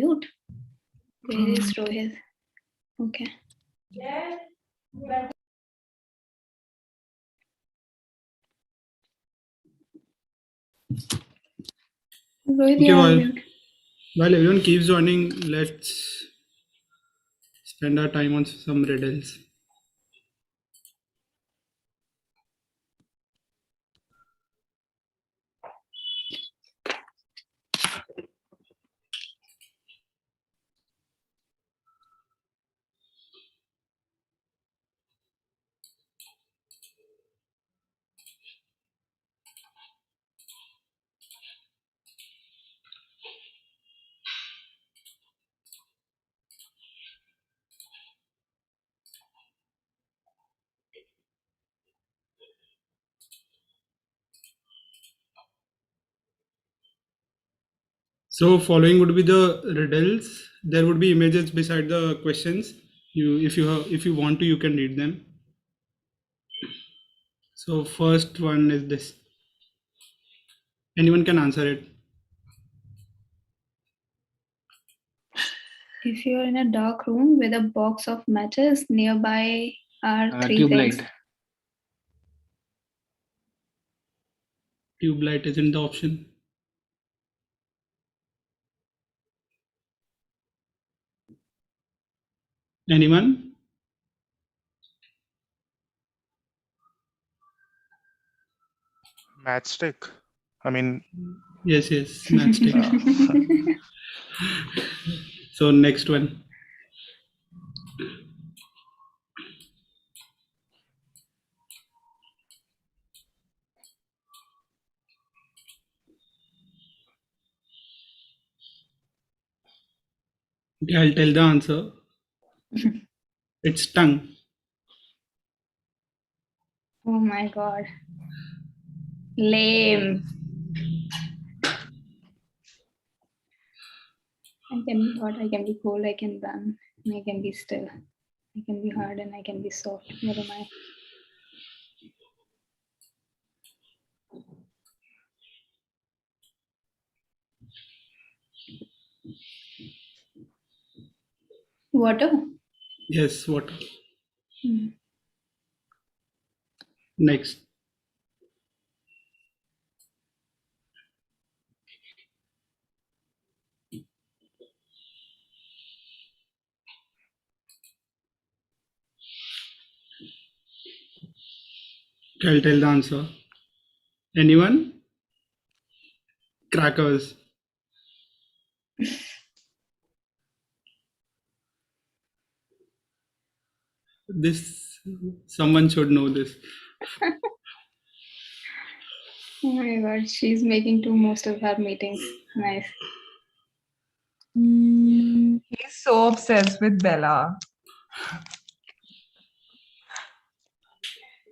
mute. Where is Rohit? Okay. Rohit, Okay, you are mute. while everyone keeps joining, let's spend our time on some riddles. So following would be the riddles. There would be images beside the questions. If you want to, you can read them. So first one is this. Anyone can answer it. If you are in a dark room with a box of matches, nearby are three Tube things. light. Tube light isn't the option. Anyone? Matchstick. I mean, Yes, matchstick. So next one. Okay, I'll tell the answer. It's tongue. Oh my god. Lame. I can be hot, I can be cold, I can run, and I can be still. I can be hard and I can be soft. What am I? Water? Yes, water. Hmm. Next. Okay, I'll tell the answer. Anyone? Crackers. Someone should know this. Oh my god, she's making most of her meetings. Nice. He's so obsessed with Bella.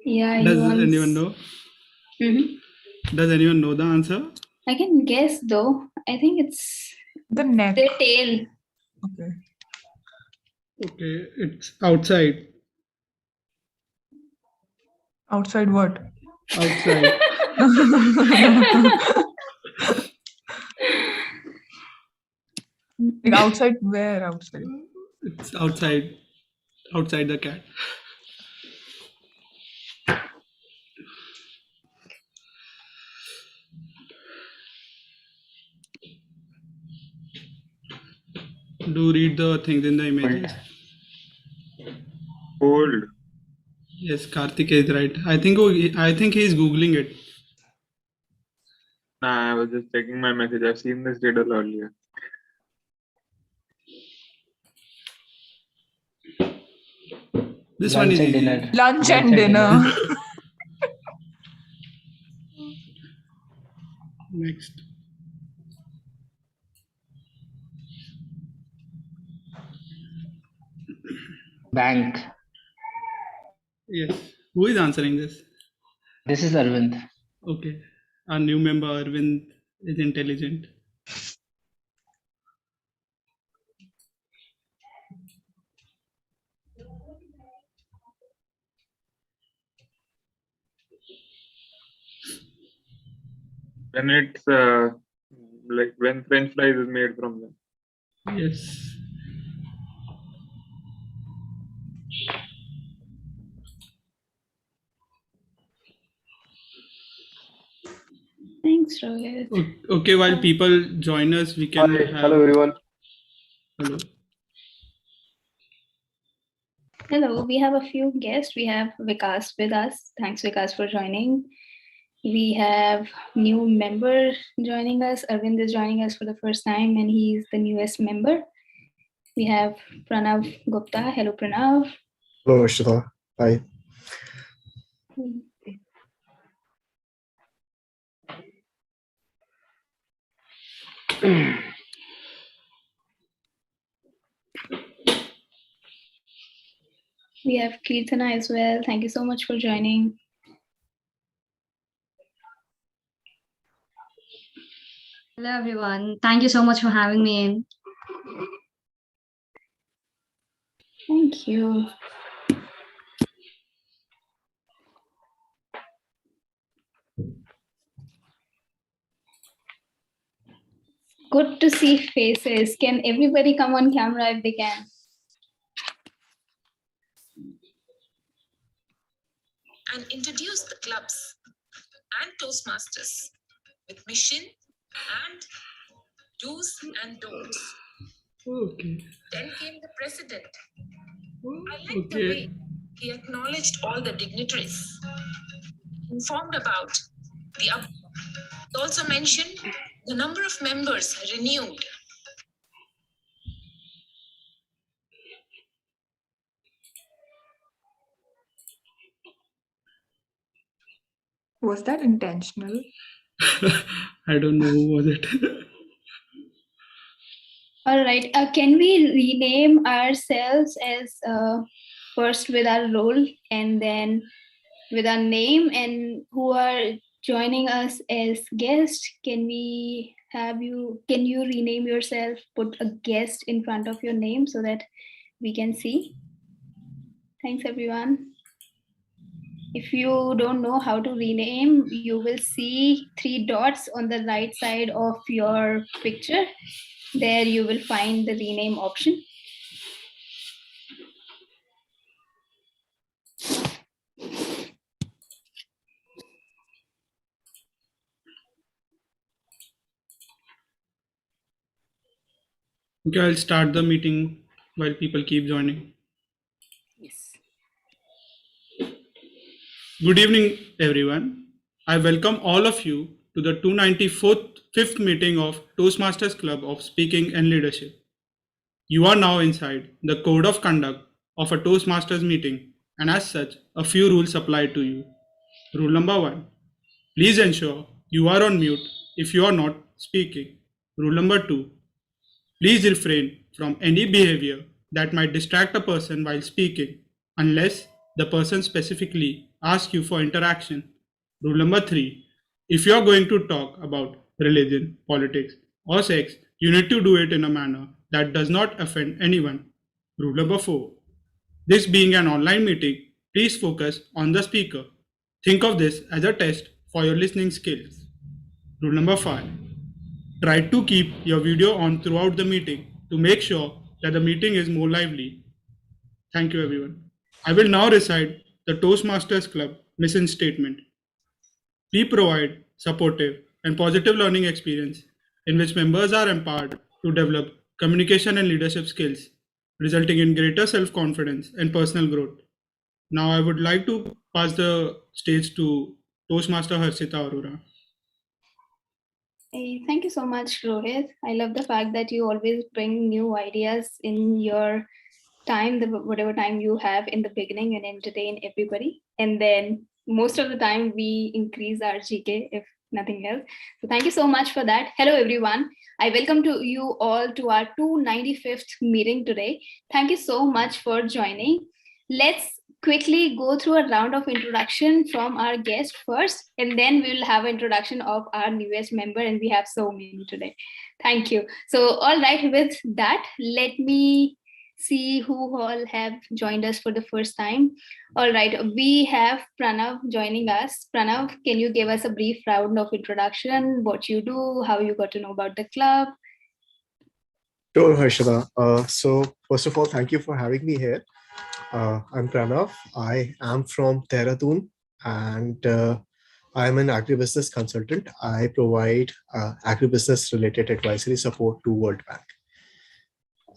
Yeah, Does anyone know? Mm-hmm. Does anyone know the answer? I can guess though. I think it's The neck. the tail. Okay. Okay, it's outside. Outside what? Outside. Like outside where? Outside. It's outside. Outside the cat. Do read the things in the images. cold. Yes, Karthik is right. I think he's googling it. Nah, I was just checking my message. I've seen this riddle earlier. This one is Lunch and easy. dinner. Lunch and dinner. Next. Bank. Yes. Who is answering this? This is Arvind. Okay. Our new member Arvind is intelligent. When it's like when French fries is made from them. Yes. Thanks, Rohit. Okay, while people join us, we can Hi, have. hello everyone. Hello. Hello, we have a few guests. We have Vikas with us. Thanks, Vikas, for joining. We have new member joining us. Arvind is joining us for the first time, and he's the newest member. We have Pranav Gupta. Hello, Pranav. Hello, Ashita. Hi. We have Kirtana as well. Thank you so much for joining. Hello, everyone. Thank you so much for having me in. Thank you. Good to see faces. Can everybody come on camera if they can? And introduce the clubs and Toastmasters with mission and do's and don'ts. Okay. Then came the president. I liked the Okay. way he acknowledged all the dignitaries, informed about the up. He also mentioned the number of members renewed. Was that intentional? I don't know who was it. All right. Can we rename ourselves as first with our role and then with our name, and who are joining us as guests? Can you rename yourself, put a guest in front of your name so that we can see? Thanks, everyone. If you don't know how to rename, you will see 3 dots on the right side of your picture. There you will find the rename option. Okay, I'll start the meeting while people keep joining. Yes. Good evening, everyone. I welcome all of you to the 294th meeting of Toastmasters Club of Speaking and Leadership. You are now inside the code of conduct of a Toastmasters meeting, and as such, a few rules apply to you. Rule number 1. Please ensure you are on mute if you are not speaking. Rule number 2. Please refrain from any behavior that might distract a person while speaking, unless the person specifically asks you for interaction. Rule number 3. If you are going to talk about religion, politics, or sex, you need to do it in a manner that does not offend anyone. Rule number 4. This being an online meeting, please focus on the speaker. Think of this as a test for your listening skills. Rule number 5. Try to keep your video on throughout the meeting to make sure that the meeting is more lively. Thank you, everyone. I will now recite the Toastmasters Club mission statement. We provide supportive and positive learning experience in which members are empowered to develop communication and leadership skills, resulting in greater self-confidence and personal growth. Now I would like to pass the stage to Toastmaster Harshita Arora. Hey, thank you so much, Rohit. I love the fact that you always bring new ideas in your time, whatever time you have in the beginning, and entertain everybody. And then most of the time we increase our GK, if nothing else. So thank you so much for that. Hello, everyone. I welcome to you all to our 295th meeting today. Thank you so much for joining. Let's quickly go through a round of introduction from our guest first, and then we'll have an introduction of our newest member, and we have so many today. Thank you. So all right, with that, let me see who all have joined us for the first time. All right, we have Pranav joining us. Pranav, can you give us a brief round of introduction, what you do, how you got to know about the club? Sure, Harshada. So first of all, thank you for having me here. I'm Pranav. I am from Dehradun, and I am an agribusiness consultant. I provide agribusiness related advisory support to World Bank.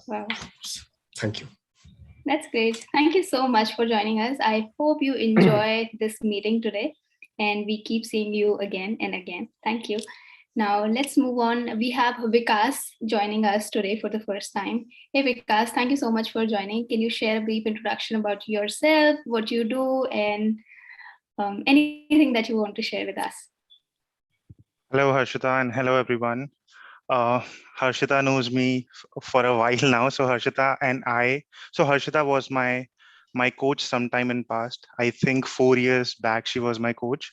Wow. Thank you. That's great. Thank you so much for joining us. I hope you enjoy this meeting today and we keep seeing you again and again. Thank you. Now let's move on. We have Vikas joining us today for the first time. Hey Vikas, thank you so much for joining. Can you share a brief introduction about yourself, what you do, and anything that you want to share with us? Hello, Harshita, and hello, everyone. Harshita knows me for a while now. So Harshita was my coach sometime in past. I think 4 years back, she was my coach.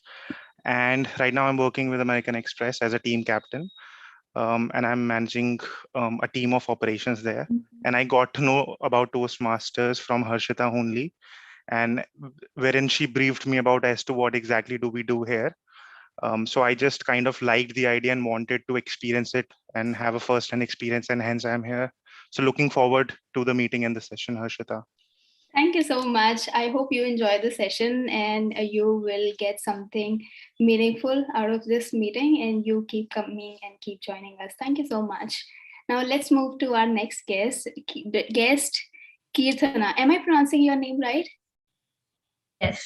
And right now I'm working with American Express as a team captain. And I'm managing a team of operations there. And I got to know about Toastmasters from Harshita only, and wherein she briefed me about as to what exactly do we do here. So I just kind of liked the idea and wanted to experience it and have a first-hand experience, and hence I'm here. So looking forward to the meeting and the session, Harshita. Thank you so much. I hope you enjoy the session and you will get something meaningful out of this meeting, and you keep coming and keep joining us. Thank you so much. Now let's move to our next guest, Kirtana. Am I pronouncing your name right? Yes.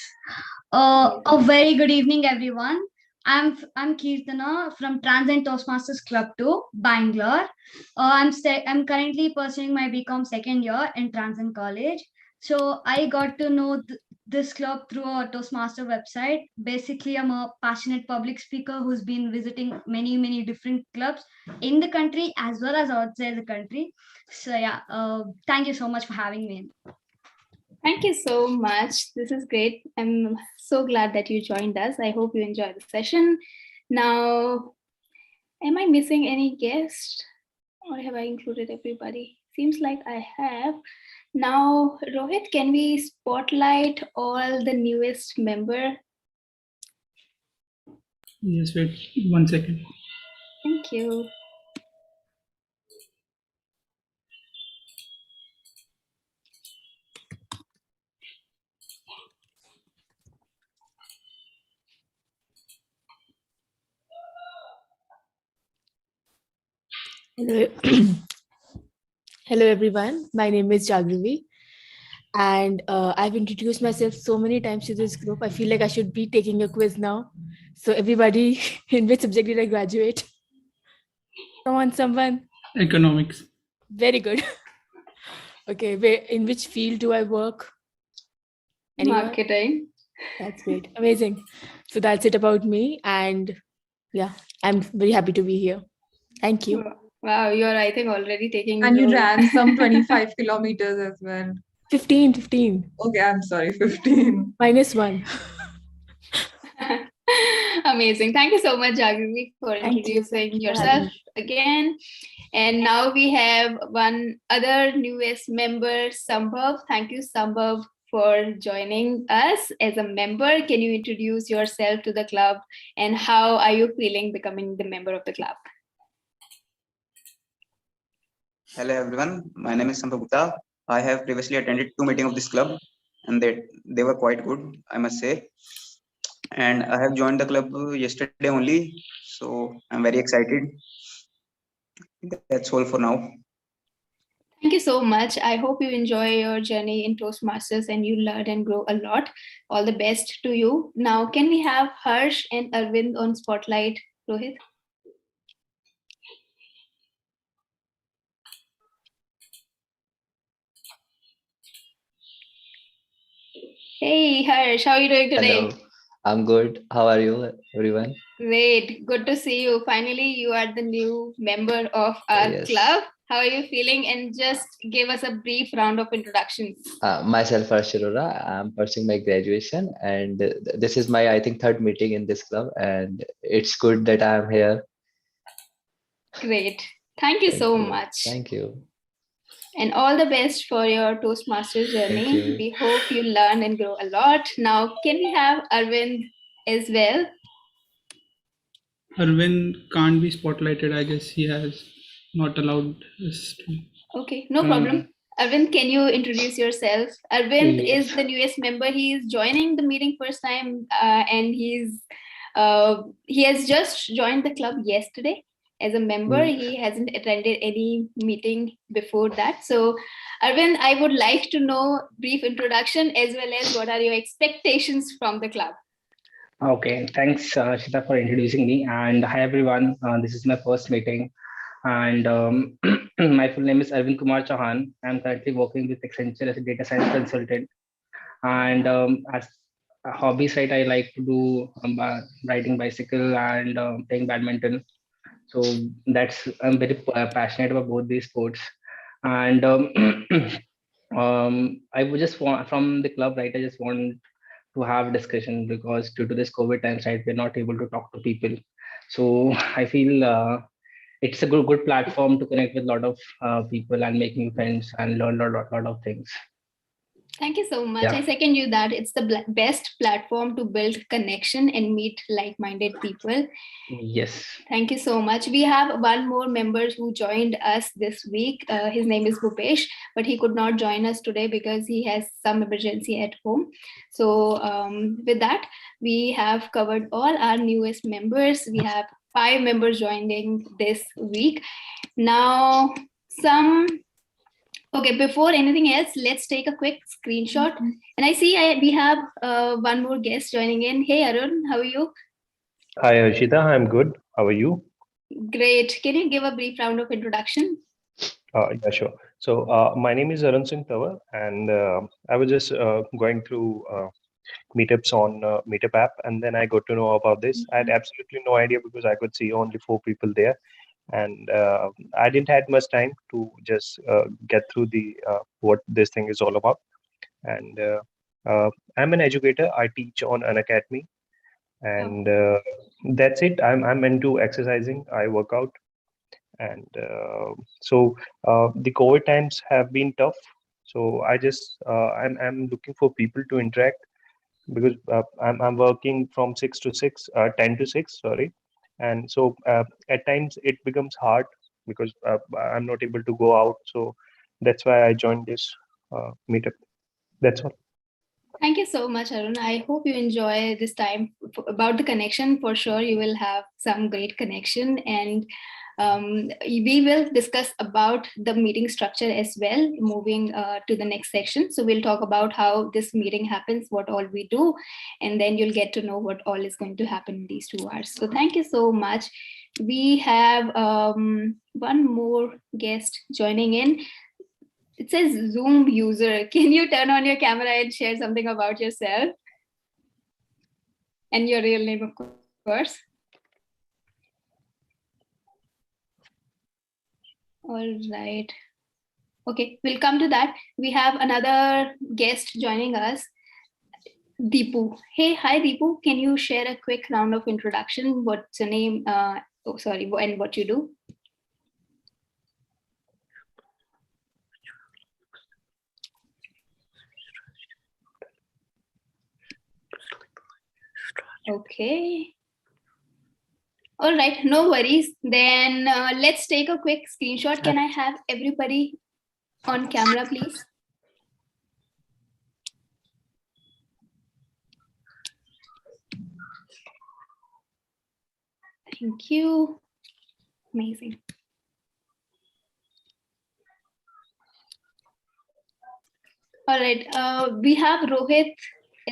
A very good evening, everyone. I'm Kirtana from Transcend Toastmasters Club 2, Bangalore. I'm currently pursuing my BCom second year in Transcend College. So I got to know this club through a Toastmaster website. Basically, I'm a passionate public speaker who's been visiting many different clubs in the country as well as outside the country. So yeah, thank you so much for having me. Thank you so much. This is great. I'm so glad that you joined us. I hope you enjoy the session. Now, am I missing any guest, or have I included everybody? Seems like I have. Now, Rohit, can we spotlight all the newest member? Yes, wait 1 second. Thank you. Hello, hello everyone. My name is Jagruvi, and I've introduced myself so many times to this group. I feel like I should be taking a quiz now. So everybody, in which subject did I graduate? Come on, someone. Economics. Very good. Okay, in which field do I work? Anyone? Marketing. That's great. Amazing. So that's it about me, and yeah, I'm very happy to be here. Thank you. Wow, you're, I think, already taking. And you ran some 25 kilometers as well. 15. Okay, I'm sorry, 15. -1. Amazing. Thank you so much, Jagruvi, for introducing yourself again. And now we have one other newest member, Sambhav. Thank you, Sambhav, for joining us as a member. Can you introduce yourself to the club, and how are you feeling becoming the member of the club? Hello everyone, my name is Sambhav Gupta. I have previously attended 2 meetings of this club, and they were quite good, I must say. And I have joined the club yesterday only, so I'm very excited. That's all for now. Thank you so much. I hope you enjoy your journey in Toastmasters and you learn and grow a lot. All the best to you. Now, can we have Harsh and Arvind on Spotlight, Rohit? Hey, Harsh, how are you doing today? Hello, I'm good. How are you, everyone? Great. Good to see you. Finally, you are the new member of our Yes. club. How are you feeling? And just give us a brief round of introductions. Myself, Harsh Arora. I'm pursuing my graduation, and this is my, I think, 3rd meeting in this club, and it's good that I'm here. Great. Thank you so much. Thank you. And all the best for your Toastmasters journey. Thank you. We hope you learn and grow a lot. Now, can we have Arvind as well? Arvind can't be spotlighted. I guess he has not allowed. Okay, no problem. Arvind, can you introduce yourself? Arvind is Yes. the newest member. He is joining the meeting first time, and he has just joined the club yesterday as a member. Yes. He hasn't attended any meeting before that. So, Arvind, I would like to know brief introduction as well as what are your expectations from the club. Okay. Thanks, Shita, for introducing me. And hi, everyone. This is my first meeting. And my full name is Arvind Kumar Chauhan. I'm currently working with Accenture as a data science consultant. And as hobbies, right, I like to do riding bicycle and playing badminton. So I'm very passionate about both these sports. And I would just want from the club, right? I just want to have discussion because due to this COVID times, right, we're not able to talk to people. So I feel it's a good platform to connect with a lot of people and make new friends and learn lot of things. Thank you so much. Yeah. I second you that it's the best platform to build connection and meet like-minded people. Yes. Thank you so much. We have one more member who joined us this week. His name is Bhupesh, but he could not join us today because he has some emergency at home. So with that, we have covered all our newest members. We have 5 members joining this week. Now, okay, before anything else, let's take a quick screenshot. And I see we have one more guest joining in. Hey, Arun, how are you? Hi, Arshita. I'm good. How are you? Great. Can you give a brief round of introduction? Yeah, sure. So my name is Arun Singh Tawar, and I was just going through meetups on Meetup app, and then I got to know about this. I had absolutely no idea because I could see only 4 people there, and I didn't had much time to just get through the what this thing is all about. And I'm an educator. I teach on an academy, and that's it. I'm into exercising. I work out, and so the COVID times have been tough. So I'm looking for people to interact because I'm working from 6 to 6, 10 to 6, sorry. And so at times it becomes hard because I'm not able to go out. So that's why I joined this meetup. That's all. Thank you so much, Arun. I hope you enjoy this time. About the connection, for sure, you will have some great connection. And we will discuss about the meeting structure as well, moving to the next section. So we'll talk about how this meeting happens, what all we do, and then you'll get to know what all is going to happen in these 2 hours. So thank you so much. We have one more guest joining in. It says Zoom user. Can you turn on your camera and share something about yourself? And your real name, of course. All right. Okay, we'll come to that. We have another guest joining us, Deepu. Hey, hi Deepu. Can you share a quick round of introduction? What's your name? And what you do? Okay. All right, no worries. Then let's take a quick screenshot. Can I have everybody on camera, please? Thank you. Amazing. All right, we have Rohit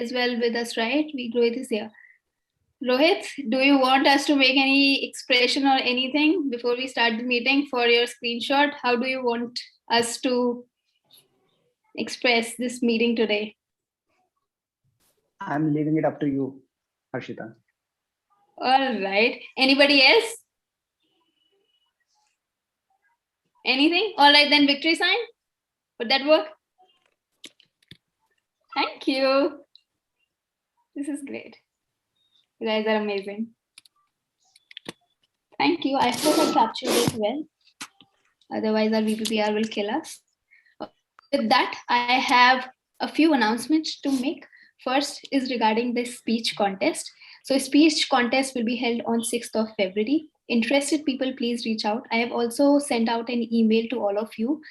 as well with us, right? Rohit is here. Rohit, do you want us to make any expression or anything before we start the meeting for your screenshot? How do you want us to express this meeting today? I'm leaving it up to you, Harshita. All right. Anybody else? Anything? All right, then victory sign. Would that work? Thank you. This is great. You guys are amazing. Thank you. I hope I captured it well. Otherwise, our VPPR will kill us. With that, I have a few announcements to make. First is regarding the speech contest. So speech contest will be held on 6th of February interested people, please reach out. I have also sent out an email to all of you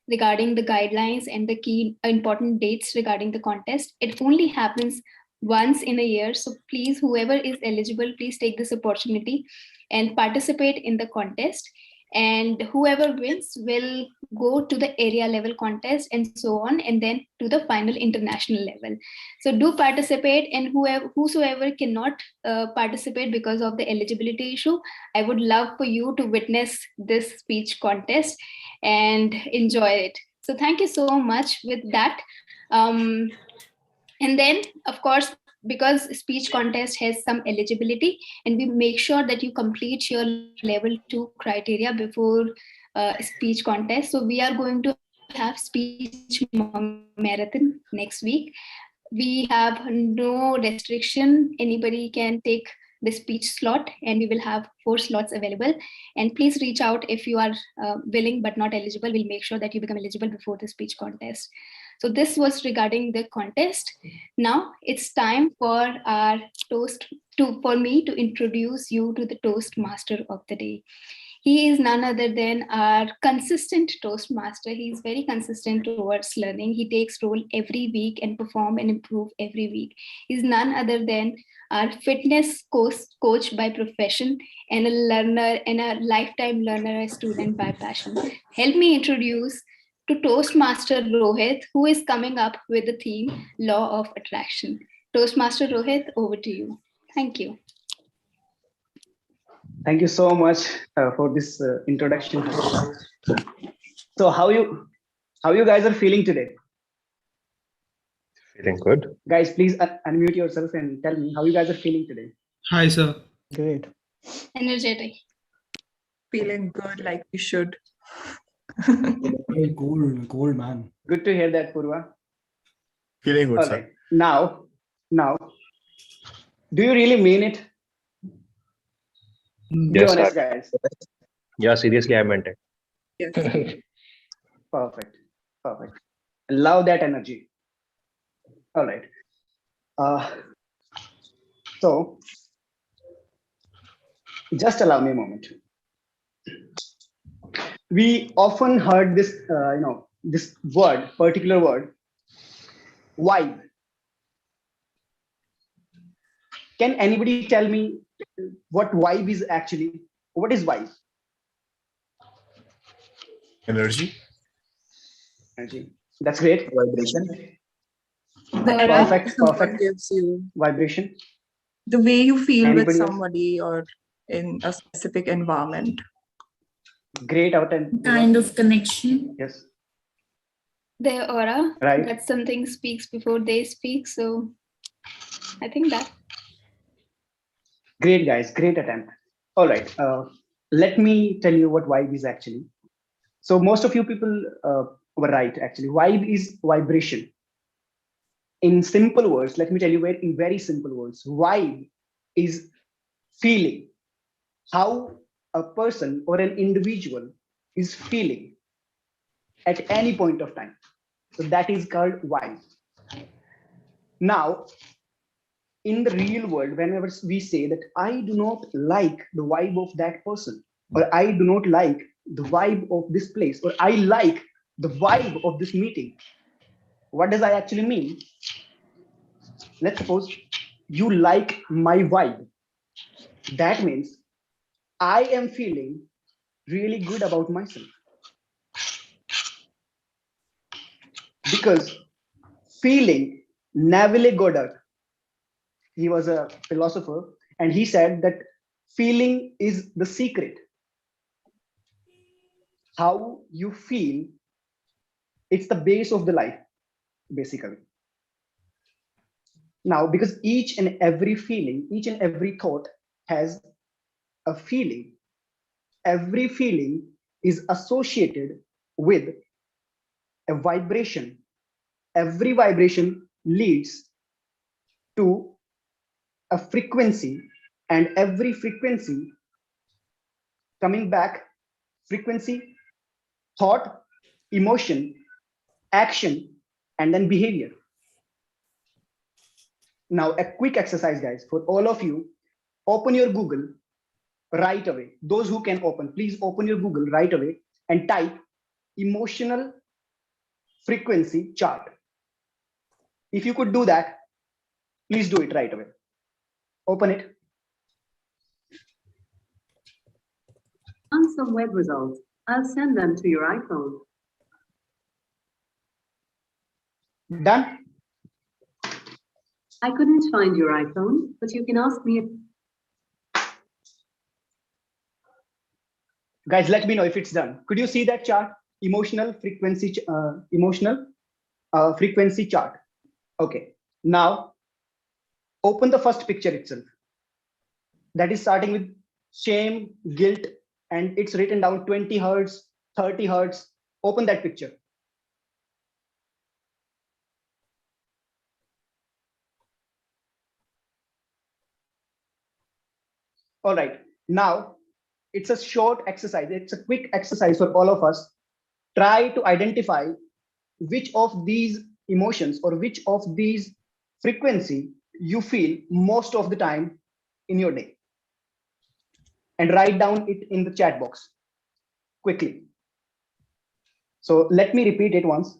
regarding the guidelines and the key important dates regarding the contest. It only happens once in a year. So please, whoever is eligible, please take this opportunity and participate in the contest. And whoever wins will go to the area level contest and so on, and then to the final international level. So do participate, and whosoever cannot participate because of the eligibility issue, I would love for you to witness this speech contest and enjoy it. So thank you so much with that. And then, of course, because speech contest has some eligibility, and we make sure that you complete your level 2 criteria before speech contest. So we are going to have speech marathon next week. We have no restriction. Anybody can take the speech slot, and we will have 4 slots available. And please reach out if you are willing but not eligible. We'll make sure that you become eligible before the speech contest. So this was regarding the contest. Now it's time for our for me to introduce you to the Toastmaster of the day. He is none other than our consistent Toastmaster. He's very consistent towards learning. He takes role every week and perform and improve every week. He's none other than our fitness coach by profession and a learner and a lifetime learner, a student by passion. Help me introduce to Toastmaster Rohit, who is coming up with the theme Law of Attraction. Toastmaster Rohit, over to you. Thank you. Thank you so much for this introduction. So how you guys are feeling today? Feeling good. Guys, please unmute yourself and tell me how you guys are feeling today. Hi, sir. Great. Energetic. Feeling good, like you should. Gold, man. Good to hear that, Purva. Feeling good, All sir. right. Now, do you really mean it? Be Yes, honest, sir. guys. Yeah, seriously, I meant it. Yes. Perfect. Love that energy. All right. So, just allow me a moment. We often heard this, this particular word, vibe. Can anybody tell me what vibe is actually? What is vibe? Energy. Energy. That's great. Vibration. Perfect. Gives you Vibration. the way you feel Anybody with else? somebody or in a specific environment. Great out and Kind of connection. yes. Their aura, Right. that something speaks before they speak. So I think that. Great, guys. Great attempt. All right. Let me tell you what vibe is actually. So most of you people were right, actually. Vibe is vibration. In simple words, let me tell you in very simple words, vibe is feeling. How a person or an individual is feeling at any point of time. So that is called vibe. Now, in the real world, whenever we say that I do not like the vibe of that person, or I do not like the vibe of this place, or I like the vibe of this meeting, what does I actually mean? Let's suppose you like my vibe. That means I am feeling really good about myself. Because feeling, Neville Goddard, he was a philosopher, and he said that feeling is the secret. How you feel, it's the base of the life, basically. Now, because each and every feeling, each and every thought has a feeling. Every feeling is associated with a vibration. Every vibration leads to a frequency, and every frequency coming back, frequency, thought, emotion, action, and then behavior. Now, a quick exercise, guys, for all of you. Open your Google right away. Those who can open, please open your Google right away and type emotional frequency chart. If you could do that, please do it right away. Open it. And some web results. I'll send them to your iPhone. Done? I couldn't find your iPhone, but you can ask me. Guys, let me know if it's done. Could you see that chart? Emotional frequency chart. Okay. Now, open the first picture itself. That is starting with shame, guilt, and it's written down 20 hertz, 30 hertz. Open that picture. All right. Now, it's a short exercise. It's a quick exercise for all of us. Try to identify which of these emotions or which of these frequency you feel most of the time in your day, and write down it in the chat box quickly. So let me repeat it once.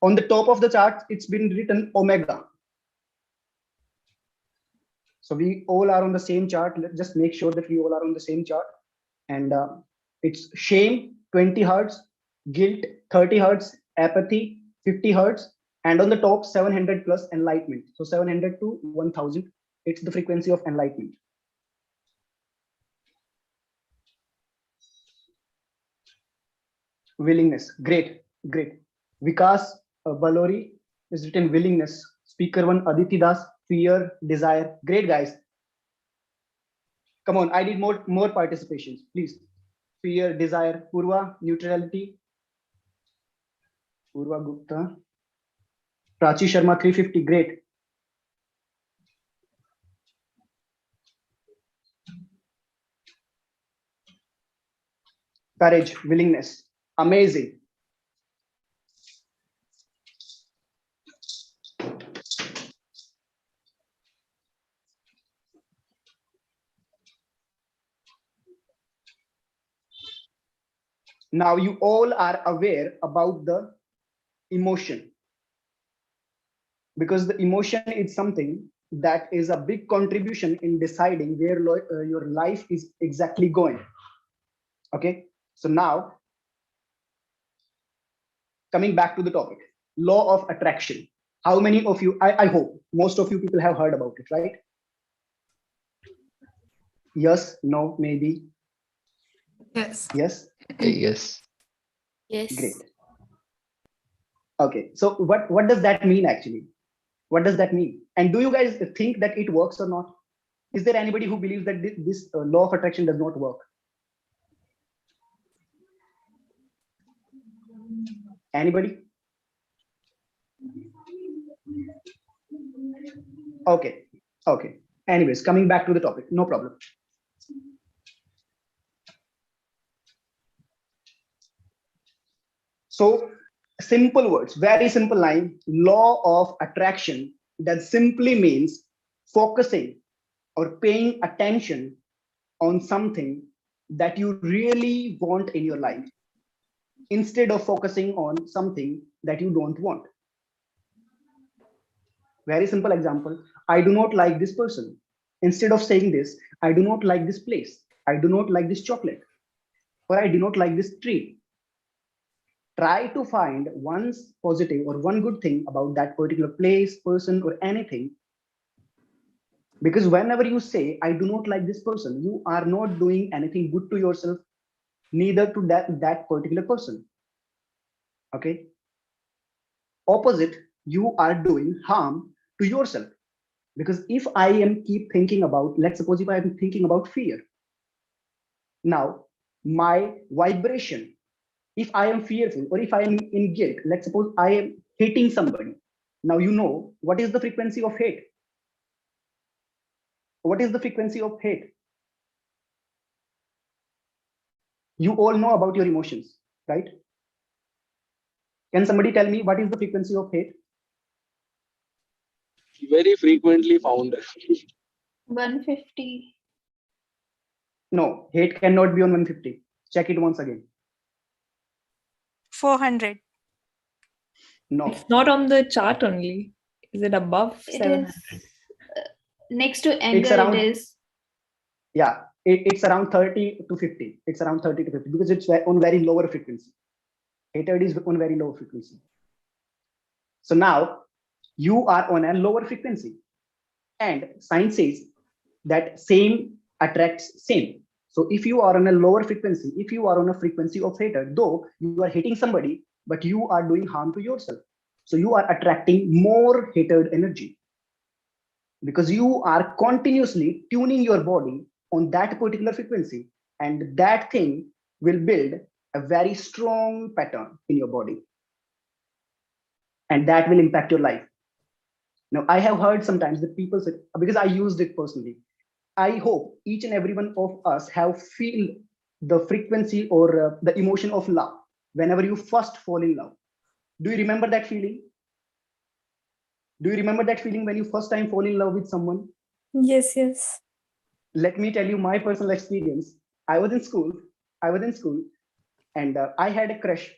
On the top of the chart, it's been written omega. So we all are on the same chart. Let's just make sure that we all are on the same chart. And it's shame, 20 hertz, guilt, 30 hertz, apathy, 50 hertz, and on the top, 700 plus enlightenment. So 700 to 1000, it's the frequency of enlightenment. Willingness, great, great. Vikas Balori is written willingness. Speaker one, Aditi Das, fear, desire. Great, guys. Come on, I need more participations, please. Fear, desire. Purva, neutrality. Purva Gupta. Prachi Sharma, 350, great. Courage, willingness, amazing. Now you all are aware about the emotion, because the emotion is something that is a big contribution in deciding where your life is exactly going. Okay, so now coming back to the topic, law of attraction. How many of you, I hope most of you people have heard about it, right? Yes, no, maybe. Yes. Yes. Yes. Yes. Great. Okay, so what does that mean actually? What does that mean? And do you guys think that it works or not? Is there anybody who believes that this law of attraction does not work? Anybody? Okay, okay. Anyways, coming back to the topic, no problem. So simple words, very simple line, law of attraction, that simply means focusing or paying attention on something that you really want in your life, instead of focusing on something that you don't want. Very simple example, I do not like this person. Instead of saying this, I do not like this place, I do not like this chocolate, or I do not like this tree. Try to find one positive or one good thing about that particular place, person, or anything. Because whenever you say, I do not like this person, you are not doing anything good to yourself, neither to that particular person. Okay. Opposite, you are doing harm to yourself. Because if I am keep thinking about, let's suppose if I am thinking about fear, now my vibration, if I am fearful or if I am in guilt, let's suppose I am hating somebody. Now you know what is the frequency of hate. What is the frequency of hate? You all know about your emotions, right? Can somebody tell me what is the frequency of hate? Very frequently found. 150. No, hate cannot be on 150. Check it once again. 400. No. It's not on the chart only. Is it above It 700? is next to anger. It's around, it is. Yeah, it's around 30 to 50. It's around 30 to 50 because it's on very lower frequency. Hatred is on very low frequency. So now you are on a lower frequency, and science says that same attracts same. So if you are on a lower frequency, if you are on a frequency of hatred, though you are hating somebody, but you are doing harm to yourself. So you are attracting more hatred energy because you are continuously tuning your body on that particular frequency, and that thing will build a very strong pattern in your body, and that will impact your life. Now, I have heard sometimes that people say, because I used it personally, I hope each and every one of us have feel the frequency or the emotion of love whenever you first fall in love. Do you remember that feeling? Do you remember that feeling when you first time fall in love with someone? Yes, yes. Let me tell you my personal experience. I was in school, and I had a crush,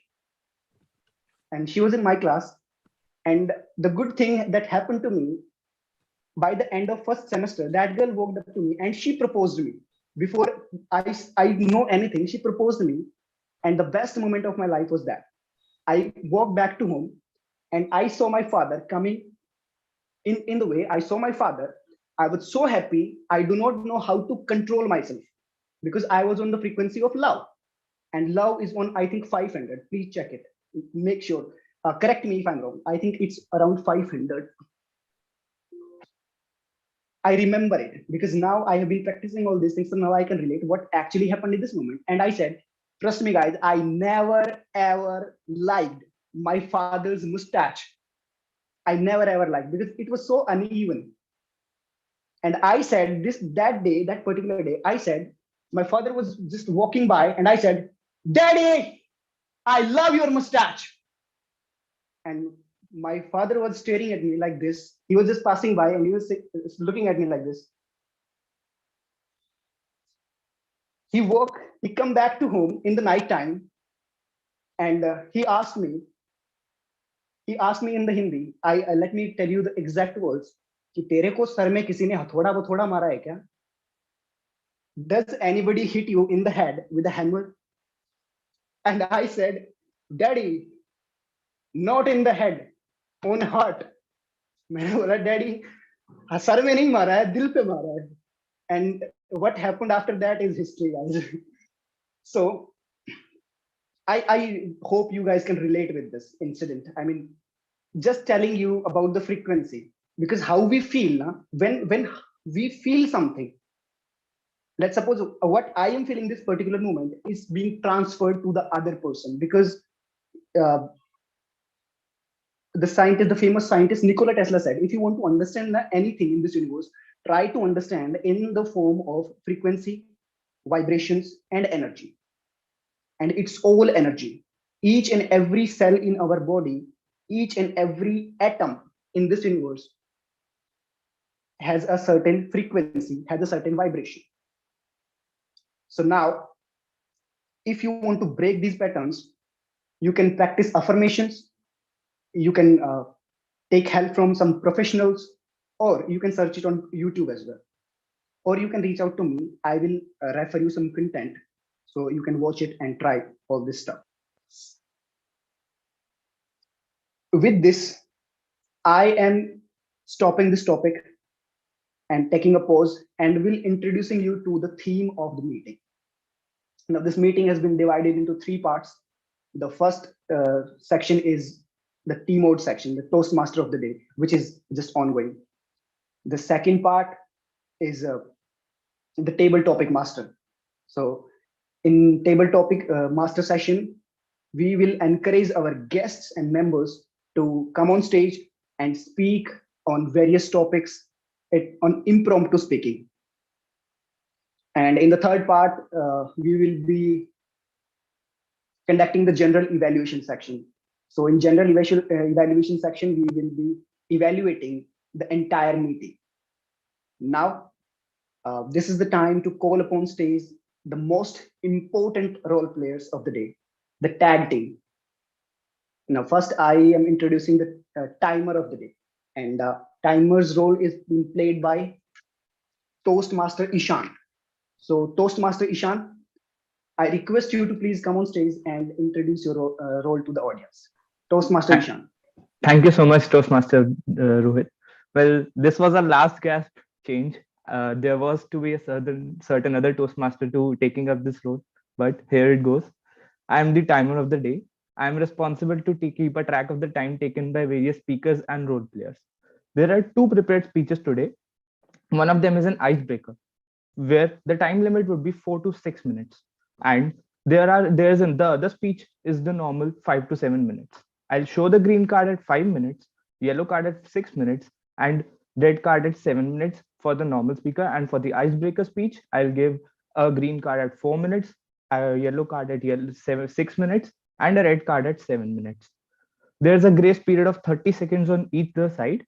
and she was in my class. And the good thing that happened to me, by the end of first semester, that girl walked up to me and she proposed to me. Before I know anything, she proposed to me. And the best moment of my life was that I walked back to home and I saw my father coming in the way. I saw my father. I was so happy. I do not know how to control myself because I was on the frequency of love. And love is on, I think, 500. Please check it. Make sure. Correct me if I'm wrong. I think it's around 500. I remember it because now I have been practicing all these things. So now I can relate what actually happened in this moment. And I said, trust me, guys, I never ever liked my father's mustache. I never ever liked because it was so uneven. And I said that day, that particular day, I said, my father was just walking by and I said, Daddy, I love your mustache. And my father was staring at me like this. He was just passing by and he was looking at me like this. He come back to home in the night time and he asked me in the Hindi, let me tell you the exact words, कि तेरे को sir में किसी ने हथौड़ा बथौड़ा मारा है क्या? Does anybody hit you in the head with a hammer? And I said, Daddy, not in the head, on heart. मैंने बोला, Daddy, सर में नहीं मारा है, दिल पे मारा है. And what happened after that is history, guys. So I hope you guys can relate with this incident. I mean, just telling you about the frequency, because how we feel when we feel something. Let's suppose what I am feeling this particular moment is being transferred to the other person, because the famous scientist Nikola Tesla said, if you want to understand anything in this universe, try to understand in the form of frequency, vibrations, and energy. And it's all energy. Each and every cell in our body, each and every atom in this universe has a certain frequency, has a certain vibration. So now, if you want to break these patterns, you can practice affirmations, you can take help from some professionals, or you can search it on YouTube as well. Or you can reach out to me. I will refer you some content so you can watch it and try all this stuff. With this, I am stopping this topic and taking a pause and will introducing you to the theme of the meeting. Now, this meeting has been divided into 3 parts. The first section is the T mode section, the Toastmaster of the day, which is just ongoing. The second part is the table topic master. So in table topic master session, we will encourage our guests and members to come on stage and speak on various topics on impromptu speaking. And in the third part, we will be conducting the general evaluation section. So in general evaluation section, we will be evaluating the entire meeting. Now, this is the time to call upon stage the most important role players of the day, the tag team. Now, first I am introducing the timer of the day, and timer's role is being played by Toastmaster Ishan. So, Toastmaster Ishan, I request you to please come on stage and introduce your role to the audience. Toastmaster Ishan. Thank you so much, Toastmaster Rohit. Well, this was a last gasp change. There was to be a certain other Toastmaster to taking up this role, but here it goes. I am the timer of the day. I am responsible to keep a track of the time taken by various speakers and role players. There are two prepared speeches today. One of them is an icebreaker, where the time limit would be 4 to 6 minutes, and the other speech is the normal 5 to 7 minutes. I'll show the green card at 5 minutes, yellow card at 6 minutes, and red card at 7 minutes for the normal speaker. And for the icebreaker speech, I'll give a green card at 4 minutes, a yellow card at 6 minutes, and a red card at 7 minutes. There's a grace period of 30 seconds on either side.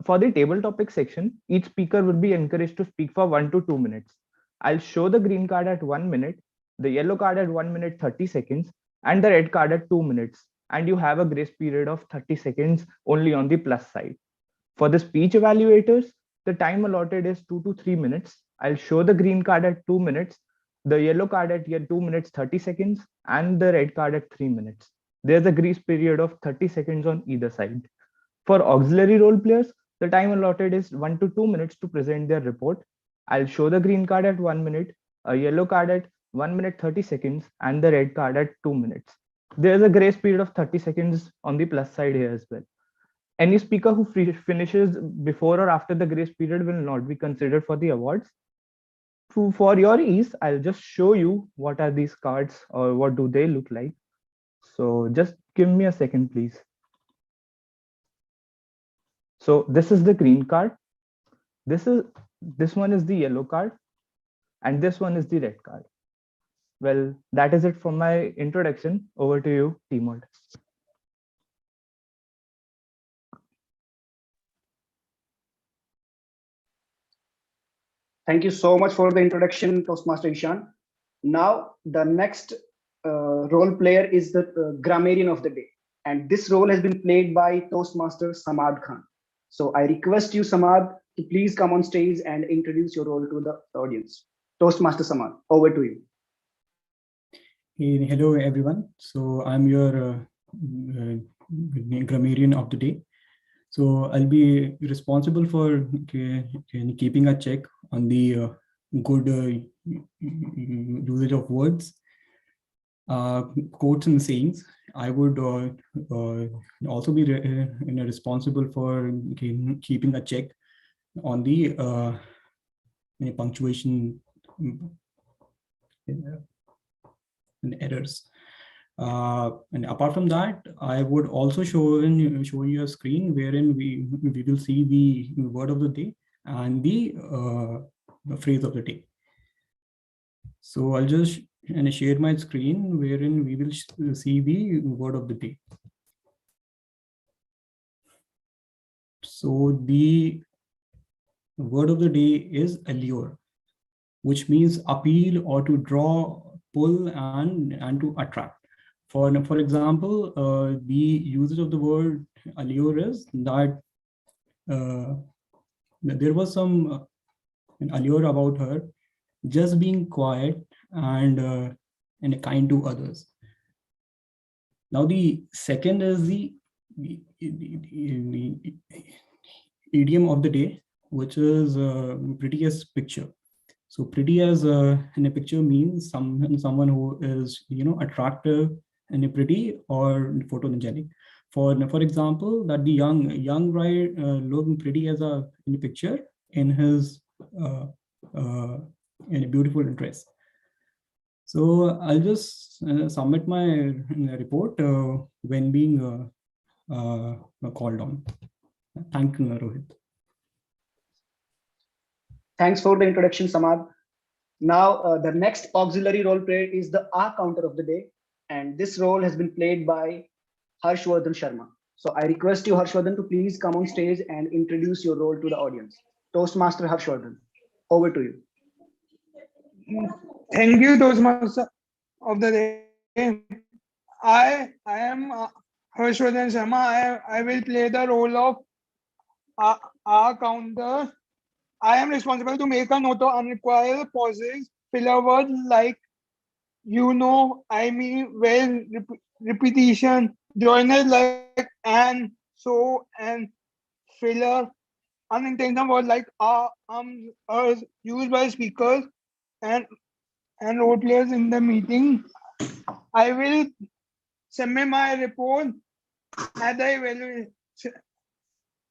For the table topic section, each speaker will be encouraged to speak for 1 to 2 minutes. I'll show the green card at 1 minute, the yellow card at 1 minute 30 seconds, and the red card at 2 minutes. And you have a grace period of 30 seconds only on the plus side. For the speech evaluators, the time allotted is 2 to 3 minutes. I'll show the green card at 2 minutes, the yellow card at 2 minutes 30 seconds, and the red card at 3 minutes. There's a grace period of 30 seconds on either side. For auxiliary role players, the time allotted is 1 to 2 minutes to present their report. I'll show the green card at 1 minute, a yellow card at 1 minute 30 seconds, and the red card at 2 minutes. There's a grace period of 30 seconds on the plus side here as well. Any speaker who finishes before or after the grace period will not be considered for the awards. For your ease, I'll just show you what are these cards or what do they look like. So just give me a second, please. So this is the green card. This one is the yellow card, and this one is the red card. Well, that is it for my introduction. Over to you, Timod. Thank you so much for the introduction, Toastmaster Ishan. Now, the next role player is the grammarian of the day. And this role has been played by Toastmaster Samad Khan. So I request you, Samad, to please come on stage and introduce your role to the audience. Toastmaster Samad, over to you. Hey, hello, everyone. So I'm your grammarian of the day. So I'll be responsible for keeping a check on the good usage of words, quotes and sayings. I would also be responsible for keeping a check on the punctuation and errors. And apart from that, I would also show you a screen wherein we will see the word of the day and the phrase of the day. So I'll just share my screen wherein we will see the word of the day. So the word of the day is allure, which means appeal or to draw, pull, and to attract. For example, the usage of the word allure is that there was some allure about her just being quiet and kind to others. Now the second is the idiom of the day, which is pretty as picture. So pretty as in a picture means someone who is attractive and pretty or photogenic. For example, that the young bride looked pretty as in a picture in his in a beautiful dress. So I'll just submit my report when being called on. Thank you, Rohit. Thanks for the introduction, Samad. Now, the next auxiliary role player is the R counter of the day. And this role has been played by Harshvardhan Sharma. So I request you, Harshvardhan, to please come on stage and introduce your role to the audience. Toastmaster Harshvardhan, over to you. Thank you, Toastmaster of the day. I am Harshvardhan Sharma. I will play the role of our counter. I am responsible to make a note of unrequired pauses, filler words like I mean, well, repetition, joiners like and, so, and filler, unintentional words like used by speakers and role players in the meeting. I will submit my report at the evaluation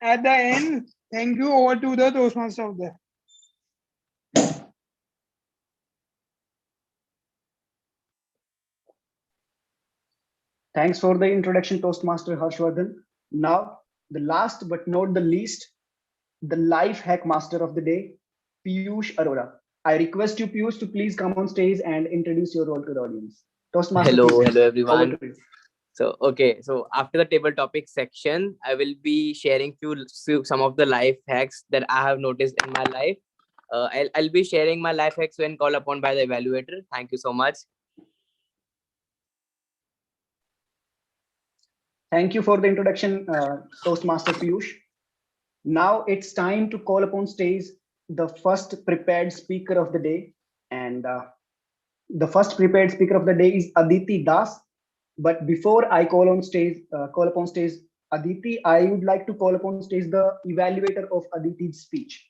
at the end. Thank you. Over to the Toastmaster of the. Thanks for the introduction, Toastmaster Harshvardhan. Now, the last but not the least, the life hack master of the day, Piyush Arora. I request you, Piyush, to please come on stage and introduce your role to the audience. Toastmaster Hello, Piyush, hello everyone. over to you. So after the table topic section, I will be sharing some of the life hacks that I have noticed in my life. I'll be sharing my life hacks when called upon by the evaluator. Thank you so much. Thank you for the introduction, Toastmaster Piyush. Now it's time to call upon stage the first prepared speaker of the day. And the first prepared speaker of the day is Aditi Das. But before I call upon stage Aditi, I would like to call upon stage the evaluator of Aditi's speech.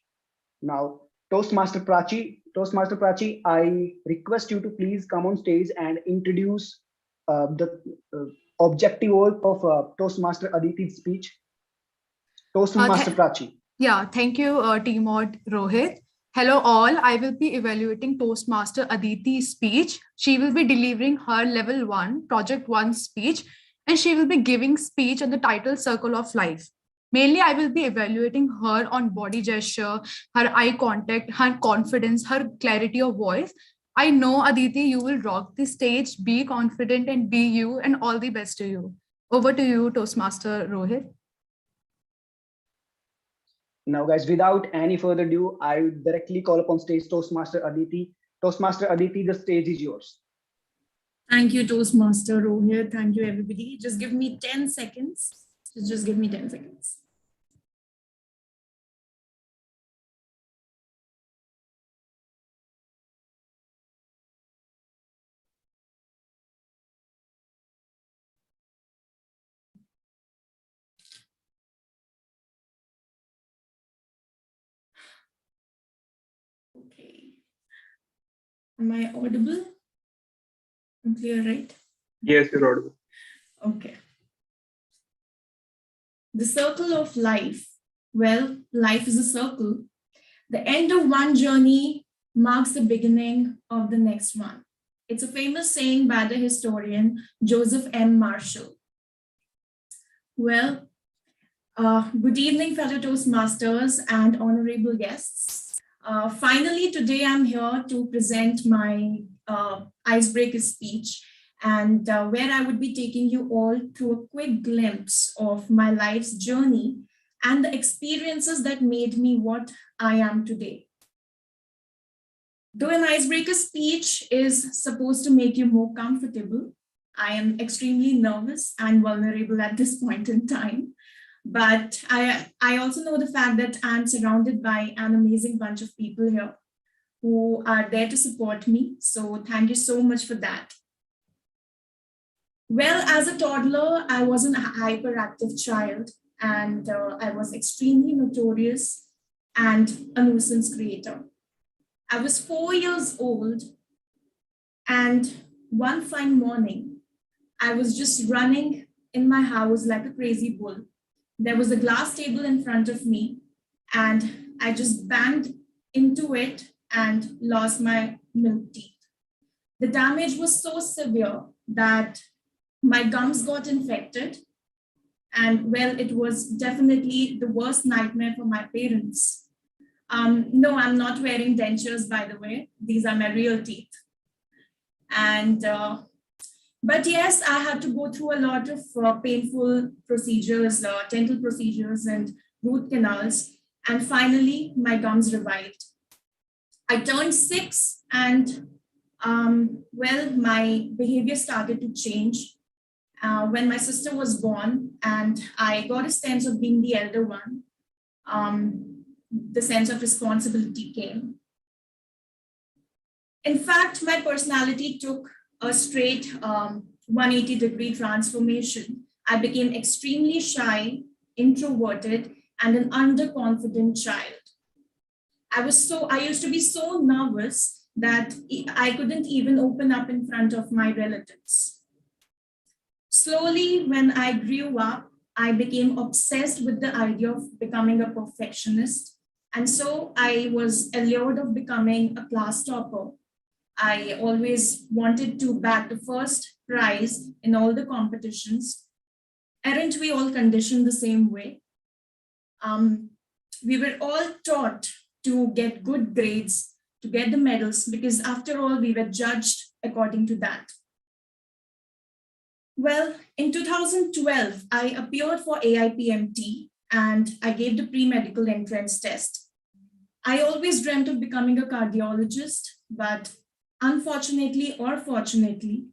Now, Toastmaster Prachi, I request you to please come on stage and introduce the objective of Toastmaster Aditi's speech. Toastmaster Prachi. Yeah, thank you, Team Rohit. Hello all, I will be evaluating Toastmaster Aditi's speech. She will be delivering her level 1, project 1 speech, and she will be giving speech on the title Circle of Life. Mainly, I will be evaluating her on body gesture, her eye contact, her confidence, her clarity of voice. I know, Aditi, you will rock the stage, be confident and be you, and all the best to you. Over to you, Toastmaster Rohit. Now, guys, without any further ado, I will directly call upon stage Toastmaster Aditi. Toastmaster Aditi, the stage is yours. Thank you, Toastmaster Rohit. Thank you, everybody. Just give me 10 seconds. Just give me 10 seconds. Okay. Am I audible? I'm clear, right? Yes, you're audible. Okay. The circle of life. Well, life is a circle. The end of one journey marks the beginning of the next one. It's a famous saying by the historian Joseph M. Marshall. Well, good evening, fellow Toastmasters and honorable guests. Finally, today I'm here to present my icebreaker speech, and where I would be taking you all through a quick glimpse of my life's journey and the experiences that made me what I am today. Though an icebreaker speech is supposed to make you more comfortable, I am extremely nervous and vulnerable at this point in time. But I also know the fact that I'm surrounded by an amazing bunch of people here who are there to support me. So thank you so much for that. Well, as a toddler, I was a hyperactive child, and I was extremely notorious and a nuisance creator. I was 4 years old, and one fine morning, I was just running in my house like a crazy bull. There was a glass table in front of me, and I just banged into it and lost my milk teeth. The damage was so severe that my gums got infected, and well, it was definitely the worst nightmare for my parents. No, I'm not wearing dentures, by the way. These are my real teeth. And but yes, I had to go through a lot of painful procedures, dental procedures and root canals. And finally, my gums revived. I turned 6 And well, my behavior started to change when my sister was born, and I got a sense of being the elder one. The sense of responsibility came. In fact, my personality took a straight 180-degree transformation. I became extremely shy, introverted, and an underconfident child. I used to be so nervous that I couldn't even open up in front of my relatives. Slowly, when I grew up, I became obsessed with the idea of becoming a perfectionist. And so I was allured of becoming a class topper. I always wanted to bag the first prize in all the competitions. Aren't we all conditioned the same way? We were all taught to get good grades, to get the medals, because after all, we were judged according to that. Well, in 2012, I appeared for AIPMT and I gave the pre-medical entrance test. I always dreamt of becoming a cardiologist, but unfortunately or fortunately,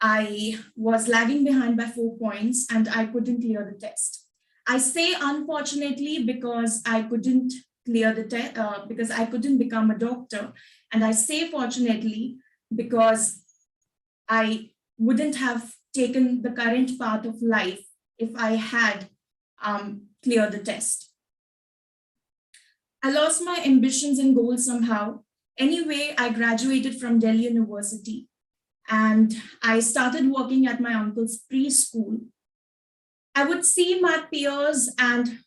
I was lagging behind by 4 points and I couldn't clear the test. I say unfortunately because I couldn't clear the test, because I couldn't become a doctor. And I say fortunately because I wouldn't have taken the current path of life if I had cleared the test. I lost my ambitions and goals somehow. Anyway, I graduated from Delhi University and I started working at my uncle's preschool. I would see my peers and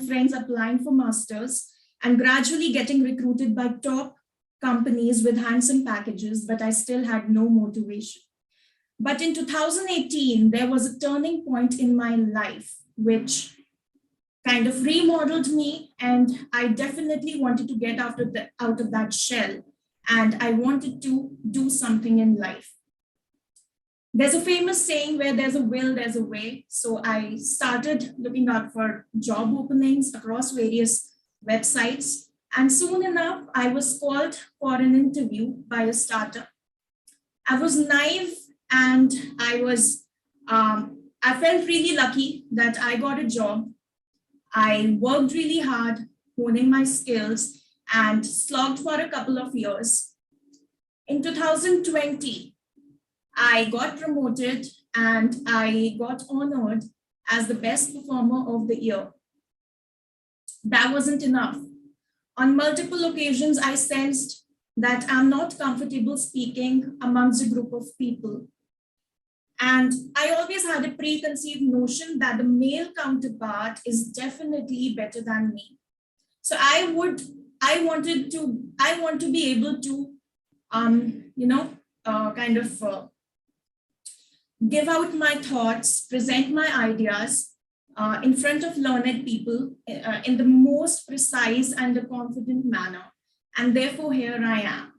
friends applying for masters and gradually getting recruited by top companies with handsome packages, but I still had no motivation. But in 2018, there was a turning point in my life, which kind of remodeled me. And I definitely wanted to get out of that shell. And I wanted to do something in life. There's a famous saying, where there's a will, there's a way. So I started looking out for job openings across various websites. And soon enough, I was called for an interview by a startup. I was naive and I felt really lucky that I got a job. I worked really hard, honing my skills and slogged for a couple of years. In 2020, I got promoted and I got honored as the best performer of the year. That wasn't enough. On multiple occasions, I sensed that I'm not comfortable speaking amongst a group of people. And I always had a preconceived notion that the male counterpart is definitely better than me. So I want to be able to, give out my thoughts, present my ideas in front of learned people in the most precise and a confident manner. And therefore, here I am.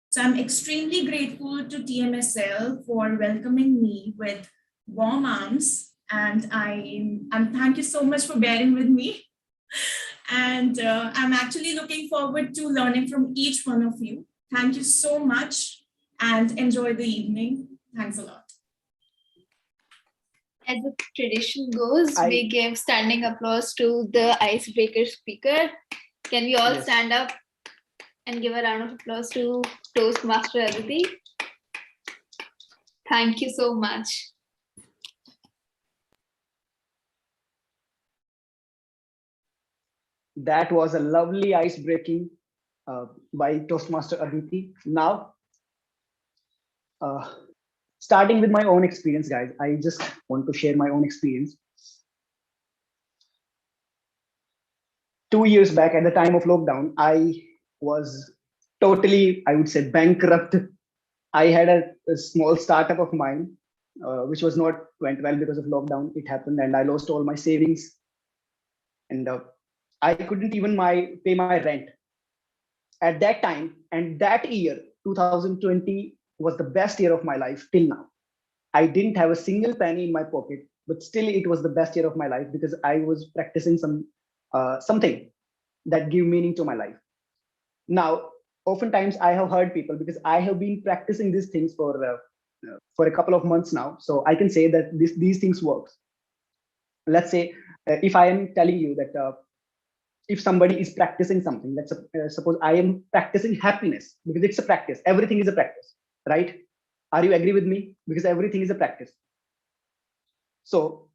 So I'm extremely grateful to TMSL for welcoming me with warm arms. And I'm thank you so much for bearing with me. And I'm actually looking forward to learning from each one of you. Thank you so much and enjoy the evening. Thanks a lot. As the tradition goes, we give standing applause to the icebreaker speaker. Can we all stand up and give a round of applause to Toastmaster Aditi? Thank you so much. That was a lovely ice breaking by Toastmaster Aditi. Now, starting with my own experience, guys, I just want to share my own experience. 2 years back, at the time of lockdown, I was totally, I would say, bankrupt. I had a small startup of mine, which went well because of lockdown. It happened and I lost all my savings. And I couldn't even pay my rent. At that time, and that year, 2020, was the best year of my life till now. I didn't have a single penny in my pocket, but still it was the best year of my life because I was practicing something that gave meaning to my life. Now, oftentimes I have heard people, because I have been practicing these things for a couple of months now, so I can say that these things work. Let's say if I am telling you that if somebody is practicing something, let's suppose I am practicing happiness, because it's a practice. Everything is a practice, right? Are you agree with me? Because everything is a practice. So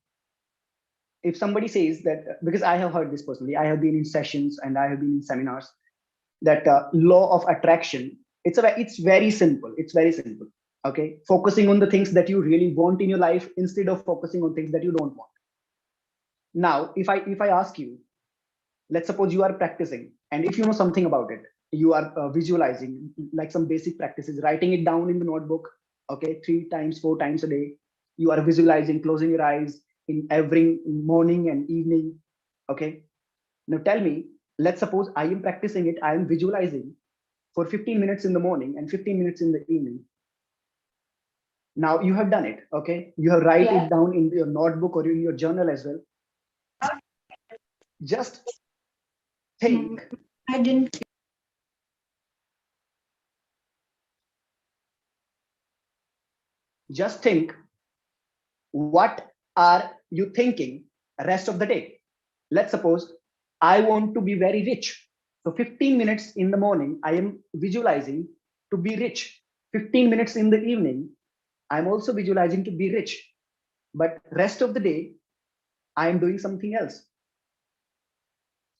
if somebody says that, because I have heard this personally, I have been in sessions and I have been in seminars, that law of attraction, it's very simple. It's very simple. Okay, focusing on the things that you really want in your life instead of focusing on things that you don't want. Now, if I ask you, let's suppose you are practicing, and if you know something about it, you are visualizing, like some basic practices, writing it down in the notebook, okay, 3 times 4 times a day. You are visualizing, closing your eyes in every morning and evening. Okay, now tell me, let's suppose I am practicing it, I am visualizing for 15 minutes in the morning and 15 minutes in the evening. Now you have done it. Okay, you have write it down in your notebook or in your journal as well. Just think. I didn't. Just think, what are you thinking rest of the day? Let's suppose I want to be very rich. So 15 minutes in the morning, I am visualizing to be rich. 15 minutes in the evening, I'm also visualizing to be rich. But rest of the day, I am doing something else.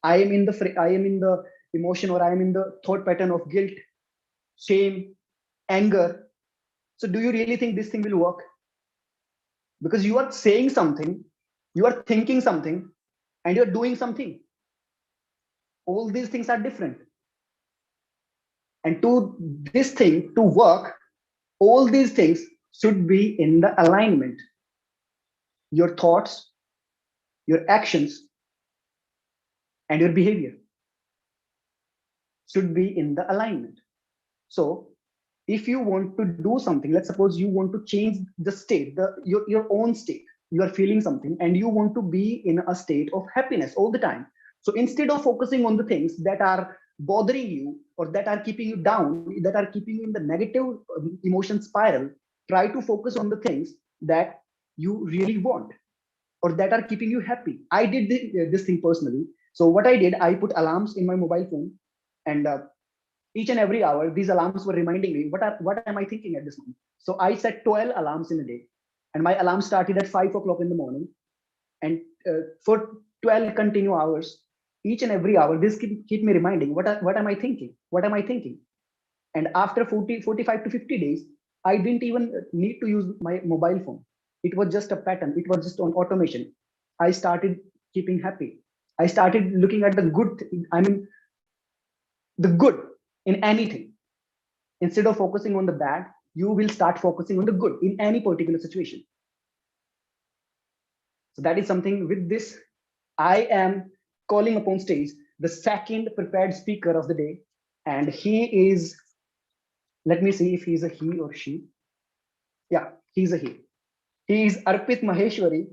I am in the emotion, or I am in the thought pattern of guilt, shame, anger. So do you really think this thing will work? Because you are saying something, you are thinking something, and you're doing something. All these things are different. And to this thing to work, all these things should be in the alignment. Your thoughts, your actions, and your behavior should be in the alignment. So if you want to do something, let's suppose you want to change the state, your own state, you are feeling something and you want to be in a state of happiness all the time. So instead of focusing on the things that are bothering you or that are keeping you down, that are keeping you in the negative emotion spiral, try to focus on the things that you really want or that are keeping you happy. I did this thing personally. So what I did, I put alarms in my mobile phone, and each and every hour, these alarms were reminding me what am I thinking at this moment. So I set 12 alarms in a day, and my alarm started at 5 o'clock in the morning, and for 12 continuous hours, each and every hour, this keep me reminding what am I thinking, what am I thinking. And after 45 to 50 days, I didn't even need to use my mobile phone. It was just a pattern, it was just on automation. I started keeping happy. I started looking at the good, the good in anything. Instead of focusing on the bad, you will start focusing on the good in any particular situation. So that is something. With this, I am calling upon stage the second prepared speaker of the day, and he is, let me see if he's a he or she. Yeah, he's a he. He is Arpit Maheshwari.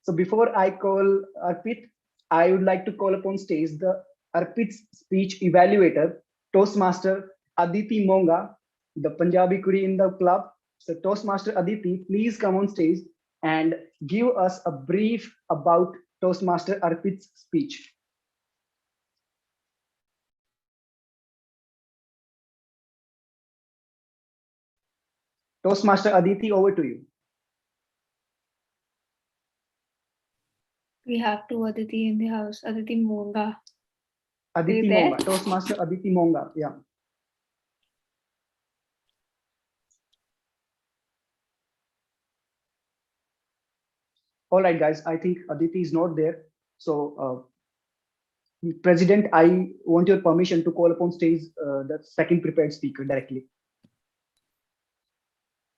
So before I call Arpit, I would like to call upon stage the Arpit's speech evaluator, Toastmaster Aditi Monga, the Punjabi Kuri in the club. So Toastmaster Aditi, please come on stage and give us a brief about Toastmaster Arpit's speech. Toastmaster Aditi, over to you. We have two Aditi in the house. Aditi Monga. Aditi Monga, Toastmaster Aditi Monga, yeah. All right, guys, I think Aditi is not there. So, President, I want your permission to call upon stage the second prepared speaker directly.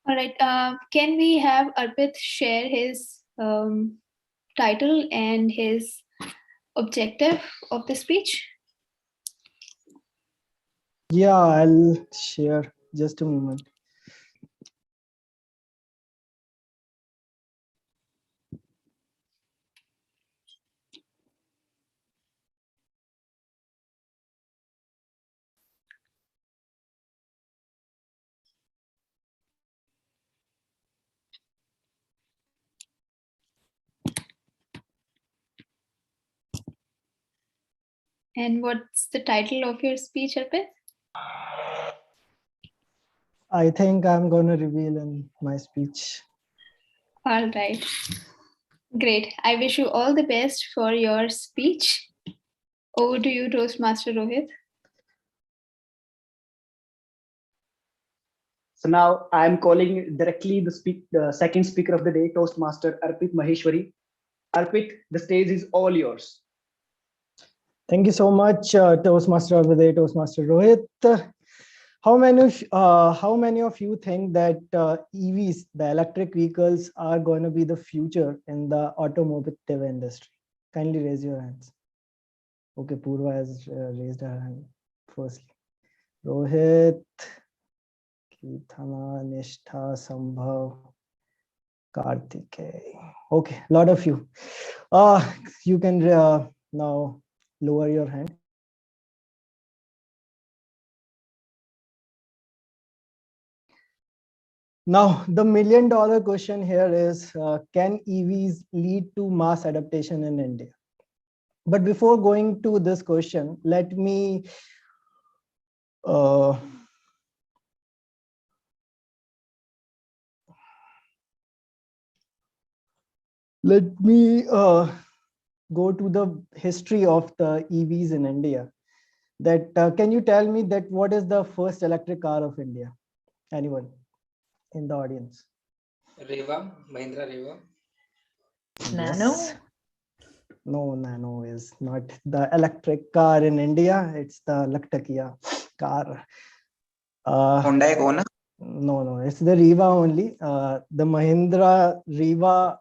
All right. Can we have Arpit share his title and his objective of the speech? Yeah, I'll share. Just a moment. And what's the title of your speech, Arpit? I think I'm going to reveal in my speech. All right. Great. I wish you all the best for your speech. Over to you, Toastmaster Rohit. So now I'm calling directly the second speaker of the day, Toastmaster Arpit Maheshwari. Arpit, the stage is all yours. Thank you so much, Toastmaster of the day, Toastmaster Rohit. How many of you think that EVs, the electric vehicles, are going to be the future in the automotive industry? Kindly raise your hands. Okay, Purva has raised her hand firstly. Rohit, Keethana, Nishtha, Sambhav, Karthikeya. Okay, a lot of you. You can now lower your hand. Now, the million-dollar question here is, can EVs lead to mass adaptation in India? But before going to this question, let me go to the history of the EVs in India. That can you tell me that what is the first electric car of India? Anyone in the audience? Reva, Mahindra Reva. Nano. Yes. No, Nano is not the electric car in India. It's the Laktakia car. Hyundai Kona? No, it's the Riva only. The Mahindra Riva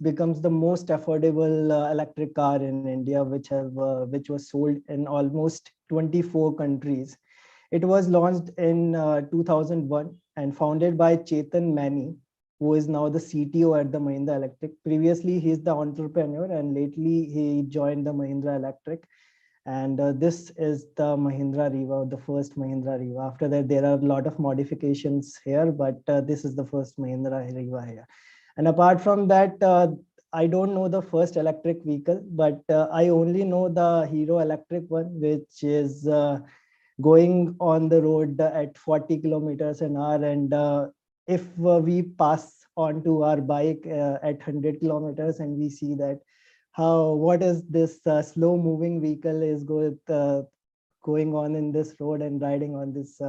becomes the most affordable electric car in India, which was sold in almost 24 countries. It was launched in 2001 and founded by Chetan Mani, who is now the CTO at the Mahindra Electric. Previously, he's the entrepreneur, and lately he joined the Mahindra Electric. And this is the Mahindra Riva, the first Mahindra Riva. After that, there are a lot of modifications here, but this is the first Mahindra Riva here. And apart from that, I don't know the first electric vehicle, but I only know the Hero Electric one, which is going on the road at 40 kilometers an hour. And if we pass onto our bike at 100 kilometers and we see that what is this slow moving vehicle is going on in this road and riding on this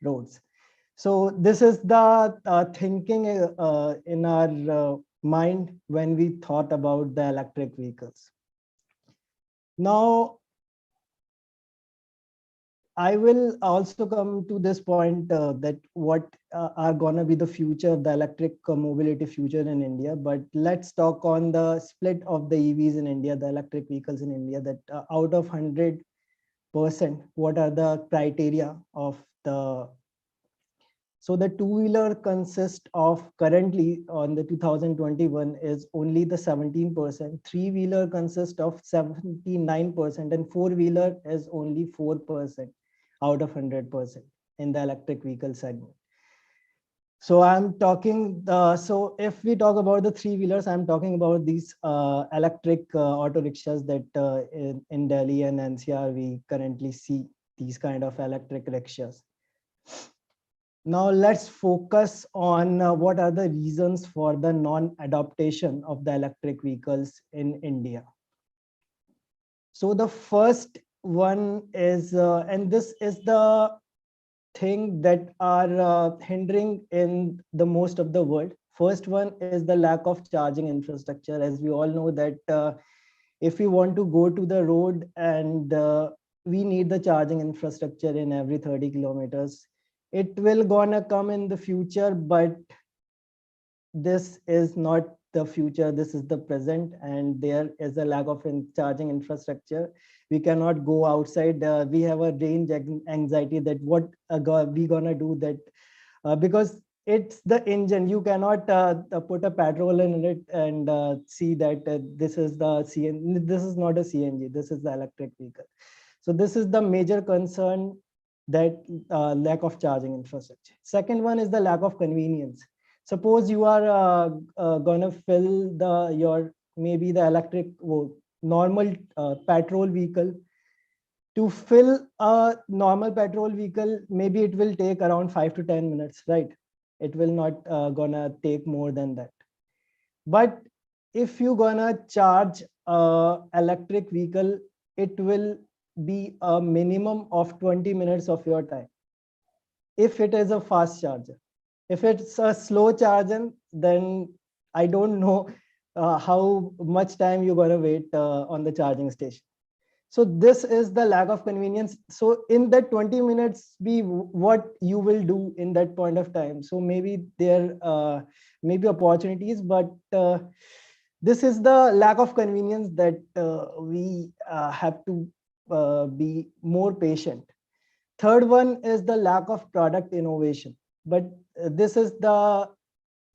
roads. So this is the thinking in our mind when we thought about the electric vehicles. Now, I will also come to this point that what are going to be the future, the electric mobility future in India. But let's talk on the split of the EVs in India, the electric vehicles in India, that out of 100%, what are the criteria of the... So the two-wheeler consists of currently on the 2021 is only the 17%, three-wheeler consists of 79%, and four-wheeler is only 4% out of 100% in the electric vehicle segment. So I'm talking, so if we talk about the three-wheelers, I'm talking about these electric auto rickshaws that in Delhi and NCR, we currently see these kind of electric rickshaws. Now let's focus on what are the reasons for the non-adoption of the electric vehicles in India. So the first one is, and this is the thing that are hindering in the most of the world. First one is the lack of charging infrastructure. As we all know that if we want to go to the road and we need the charging infrastructure in every 30 kilometers. It will gonna come in the future, but this is not the future. This is the present, and there is a lack of charging infrastructure. We cannot go outside. We have a range anxiety that what we gonna do that because it's the engine. You cannot put a petrol in it and see that this is the CNG. This is not a CNG. This is the electric vehicle. So this is the major concern, that lack of charging infrastructure. Second one is the lack of convenience. Suppose you are gonna fill your maybe the electric normal petrol vehicle To fill a normal petrol vehicle, maybe it will take around 5 to 10 minutes, right? It will not gonna take more than that. But if you gonna charge a electric vehicle, it will be a minimum of 20 minutes of your time, if it is a fast charger. If it's a slow charger, then I don't know how much time you're gonna wait on the charging station. So this is the lack of convenience. So in that 20 minutes, be what you will do in that point of time. So maybe there may be opportunities, but this is the lack of convenience that we have to be more patient. Third one is the lack of product innovation. But this is the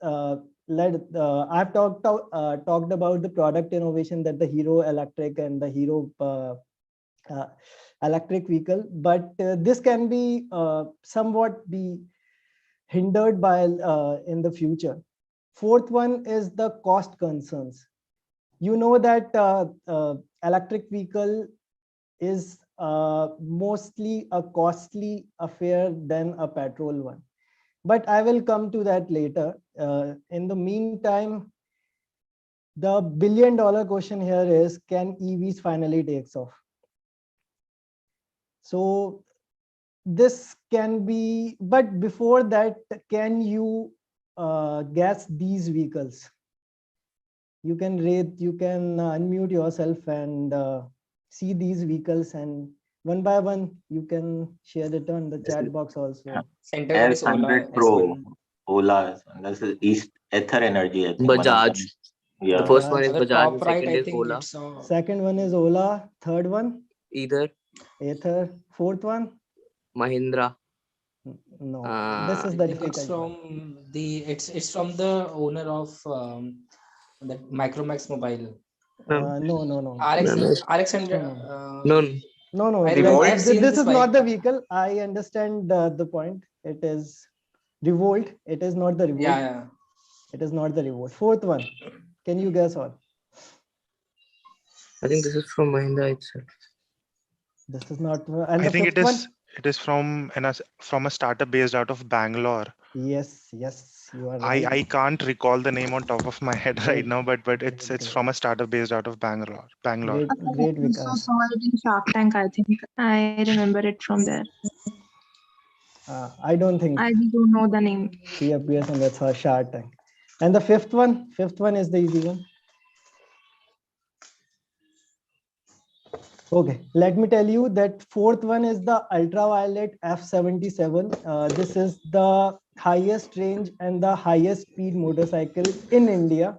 I've talked about the product innovation, that the Hero Electric and the Hero electric vehicle, but this can be somewhat be hindered by in the future. Fourth one is the cost concerns. You know that electric vehicle is mostly a costly affair than a petrol one, but I will come to that later. In the meantime, the billion-dollar question here is, can EVs finally take off? So this can be, but before that, can you guess these vehicles? You can unmute yourself and see these vehicles, and one by one you can share it on the chat box also. Center one is Ola. S100 Pro, Ola, this is East Ether Energy, I think. one of them. Bajaj. Yeah. The first one is On the Bajaj, top and right, second I is think Ola. it's Second one is Ola. Third one? Either Ether. Fourth one? Mahindra. No, this is the it's difficult one. from the it's from the owner of the Micromax Mobile. No. RX and No. I remember I've seen This this is not bike. the vehicle. I understand the point. It is Revolt. It is not the Revolt. Yeah. It is not the Revolt. Fourth one. Can you guess all? I think this is from Mahindra itself. This is not. And I the think fifth one? it is from a startup based out of Bangalore. Yes, you are right. I can't recall the name on top of my head right now, but it's from a startup based out of Bangalore. Great, Also Vikas. saw it in Shark Tank, I think. I remember it from there. I don't think I don't know the name. he appears on the Shark Tank. And the fifth one is the easy one. Okay, let me tell you that fourth one is the ultraviolet F77. This is the highest range and the highest speed motorcycle in India.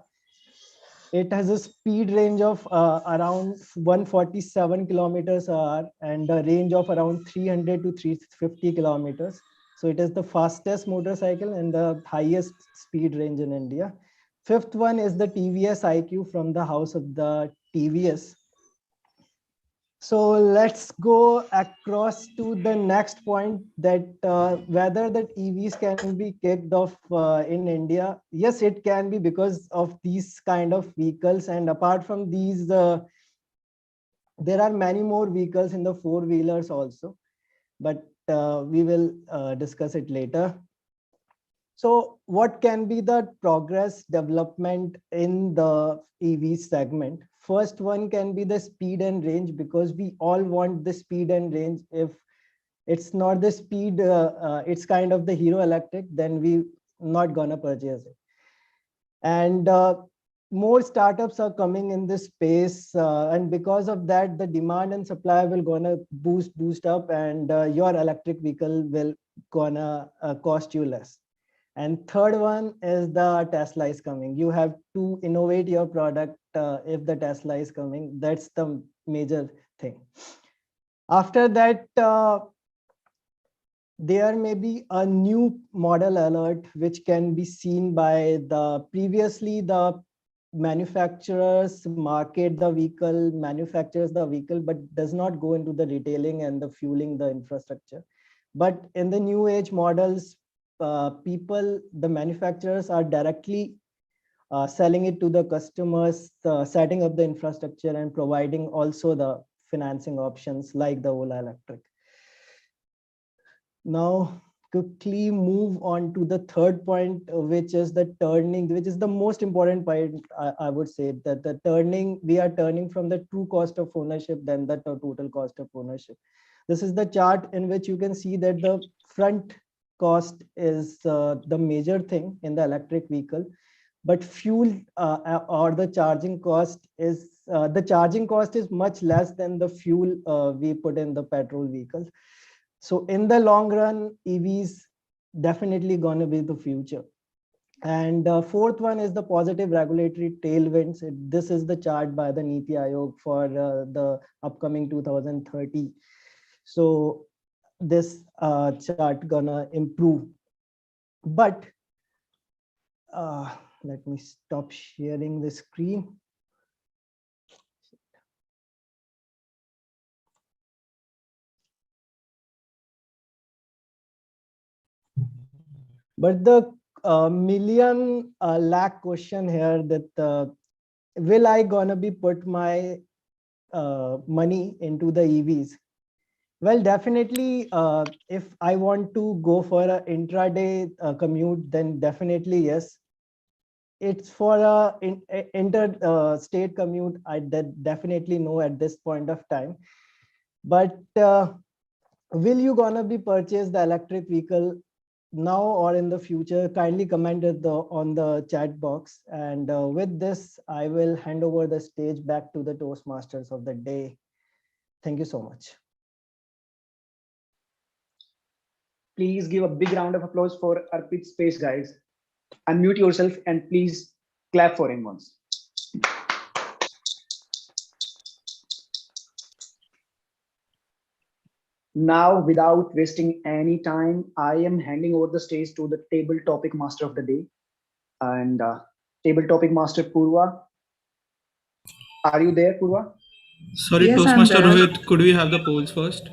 It has a speed range of around 147 kilometers per hour and a range of around 300 to 350 kilometers. So it is the fastest motorcycle and the highest speed range in India. Fifth one is the TVS IQ from the house of the TVS. So let's go across to the next point, that whether that EVs can be kicked off in India. Yes, it can be, because of these kind of vehicles. And apart from these, there are many more vehicles in the four-wheelers also, but we will discuss it later. So what can be the progress development in the EV segment? First one can be the speed and range, because we all want the speed and range. If it's not the speed, it's kind of the Hero Electric, then we not gonna purchase it. And more startups are coming in this space, and because of that, the demand and supply will gonna boost up, and your electric vehicle will gonna cost you less. And third one is the Tesla is coming. You have to innovate your product if the Tesla is coming. That's the major thing. After that, there may be a new model alert which can be seen by previously the manufacturers market the vehicle, manufactures the vehicle, but does not go into the retailing and the fueling the infrastructure. But in the new age models, the manufacturers are directly selling it to the customers, setting up the infrastructure and providing also the financing options like the Ola Electric. Now, quickly move on to the third point, which is the turning, which is the most important point. I would say that the turning, we are turning from the true cost of ownership than the total cost of ownership. This is the chart in which you can see that the front cost is the major thing in the electric vehicle, but fuel or the charging cost is much less than the fuel we put in the petrol vehicles. So in the long run, EVs definitely gonna be the future. And fourth one is the positive regulatory tailwinds. This is the chart by the Niti Aayog for the upcoming 2030. So this chart gonna improve. But let me stop sharing the screen. But the million lakh question here that will I gonna be put my money into the EVs? Well, definitely, if I want to go for an intraday commute, then definitely yes. It's for a inter-state commute, I definitely know at this point of time. But will you gonna be purchase the electric vehicle now or in the future? Kindly comment on the chat box. And with this, I will hand over the stage back to the Toastmasters of the day. Thank you so much. Please give a big round of applause for Arpit's space, guys. Unmute yourself and please clap for him once. Now, without wasting any time, I am handing over the stage to the table topic master of the day. And table topic master Purva. Are you there, Purva? Sorry, Yes, Toastmaster I'm there. Rohit, could we have the polls first?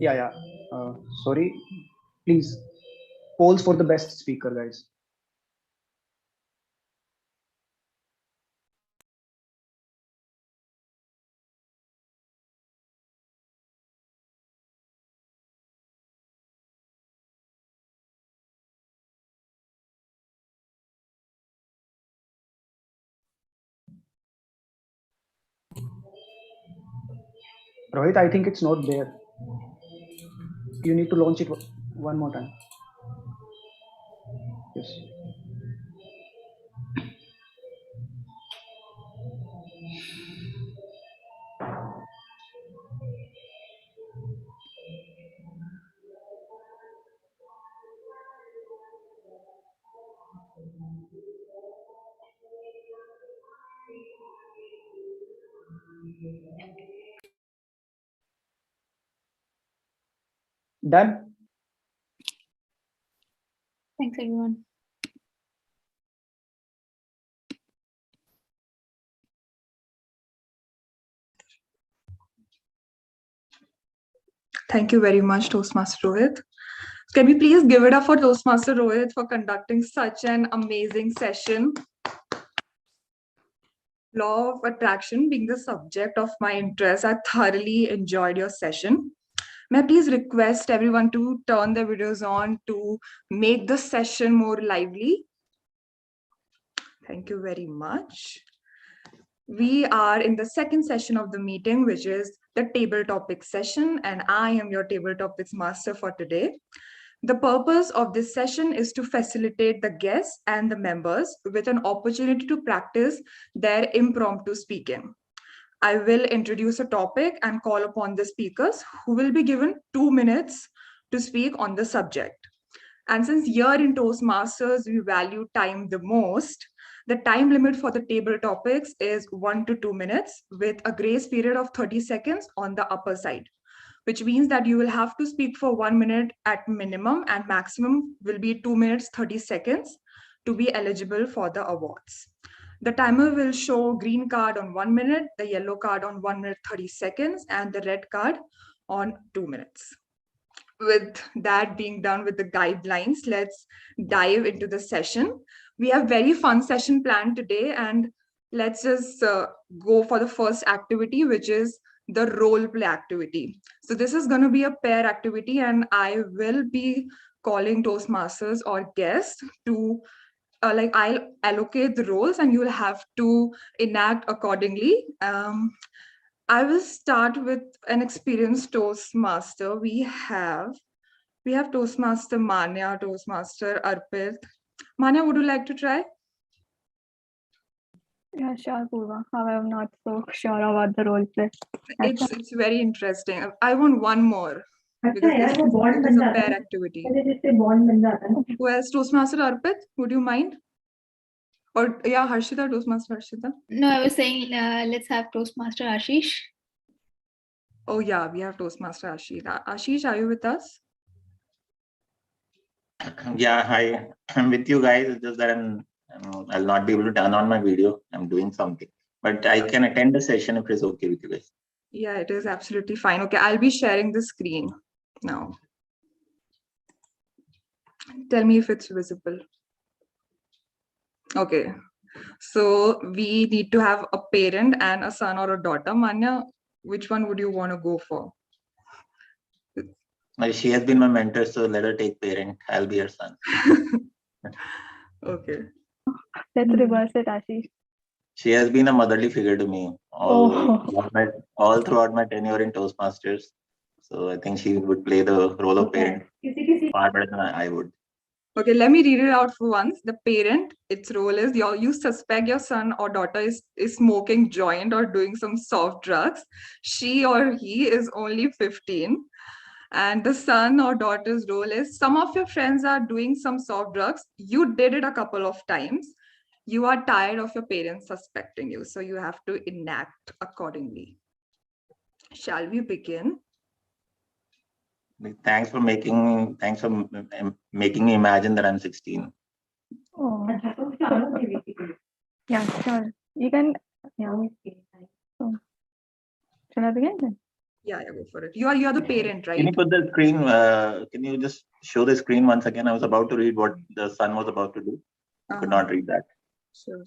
Yeah. Sorry. Please, polls for the best speaker, guys. Rohit, I think it's not there. You need to launch it one more time. Yes. Done? Thanks, everyone. Thank you very much, Toastmaster Rohit. Can we please give it up for Toastmaster Rohit for conducting such an amazing session? Law of attraction being the subject of my interest, I thoroughly enjoyed your session. May I please request everyone to turn their videos on to make the session more lively? Thank you very much. We are in the second session of the meeting, which is the table topics session, and I am your table topics master for today. The purpose of this session is to facilitate the guests and the members with an opportunity to practice their impromptu speaking. I will introduce a topic and call upon the speakers who will be given 2 minutes to speak on the subject. And since here in Toastmasters, we value time the most, the time limit for the table topics is 1 to 2 minutes with a grace period of 30 seconds on the upper side, which means that you will have to speak for 1 minute at minimum and maximum will be 2 minutes, 30 seconds to be eligible for the awards. The timer will show green card on 1 minute, the yellow card on 1 minute, 30 seconds, and the red card on 2 minutes. With that being done with the guidelines, let's dive into the session. We have very fun session planned today, and let's just go for the first activity, which is the role play activity. So this is going to be a pair activity, and I will be calling Toastmasters or guests to I'll allocate the roles and you'll have to enact accordingly. I will start with an experienced Toastmaster. We have Toastmaster Manya, Toastmaster Arpit. Manya, would you like to try? Yeah, sure, Purva. However, I'm not so sure about the role play. It's very interesting. I want one more because यार, this वो bond is बन a जाता pair है। activity. bond बन जाता है। Who else? Toastmaster Arpit, would you mind? Or yeah, Harshita, Toastmaster Harshita. No, I was saying let's have Toastmaster Ashish. Oh yeah, we have Toastmaster Ashish. Ashish, are you with us? Yeah, hi. I'm with you guys. It's just that I'll not be able to turn on my video. I'm doing something, but I can attend the session if it's okay with you guys. Yeah, it is absolutely fine. Okay, I'll be sharing the screen now. Tell me if it's visible. Okay, so we need to have a parent and a son or a daughter. Manya, which one would you want to go for? She has been my mentor, so let her take parent. I'll be her son. Okay. Let's reverse it, Ashish. She has been a motherly figure to me all throughout my tenure in Toastmasters. So I think she would play the role of parent far better than I would. Okay, let me read it out for once. The parent, its role is you suspect your son or daughter is smoking joint or doing some soft drugs. She or he is only 15. And the son or daughter's role is some of your friends are doing some soft drugs. You did it a couple of times. You are tired of your parents suspecting you. So you have to enact accordingly. Shall we begin? Thanks for making me imagine that I'm 16. Oh, yeah, sure. You can. Yeah. So, shall I begin then? Yeah, go for it. You are the parent, right? Can you put the screen? Can you just show the screen once again? I was about to read what the son was about to do. I could not read that. Sure.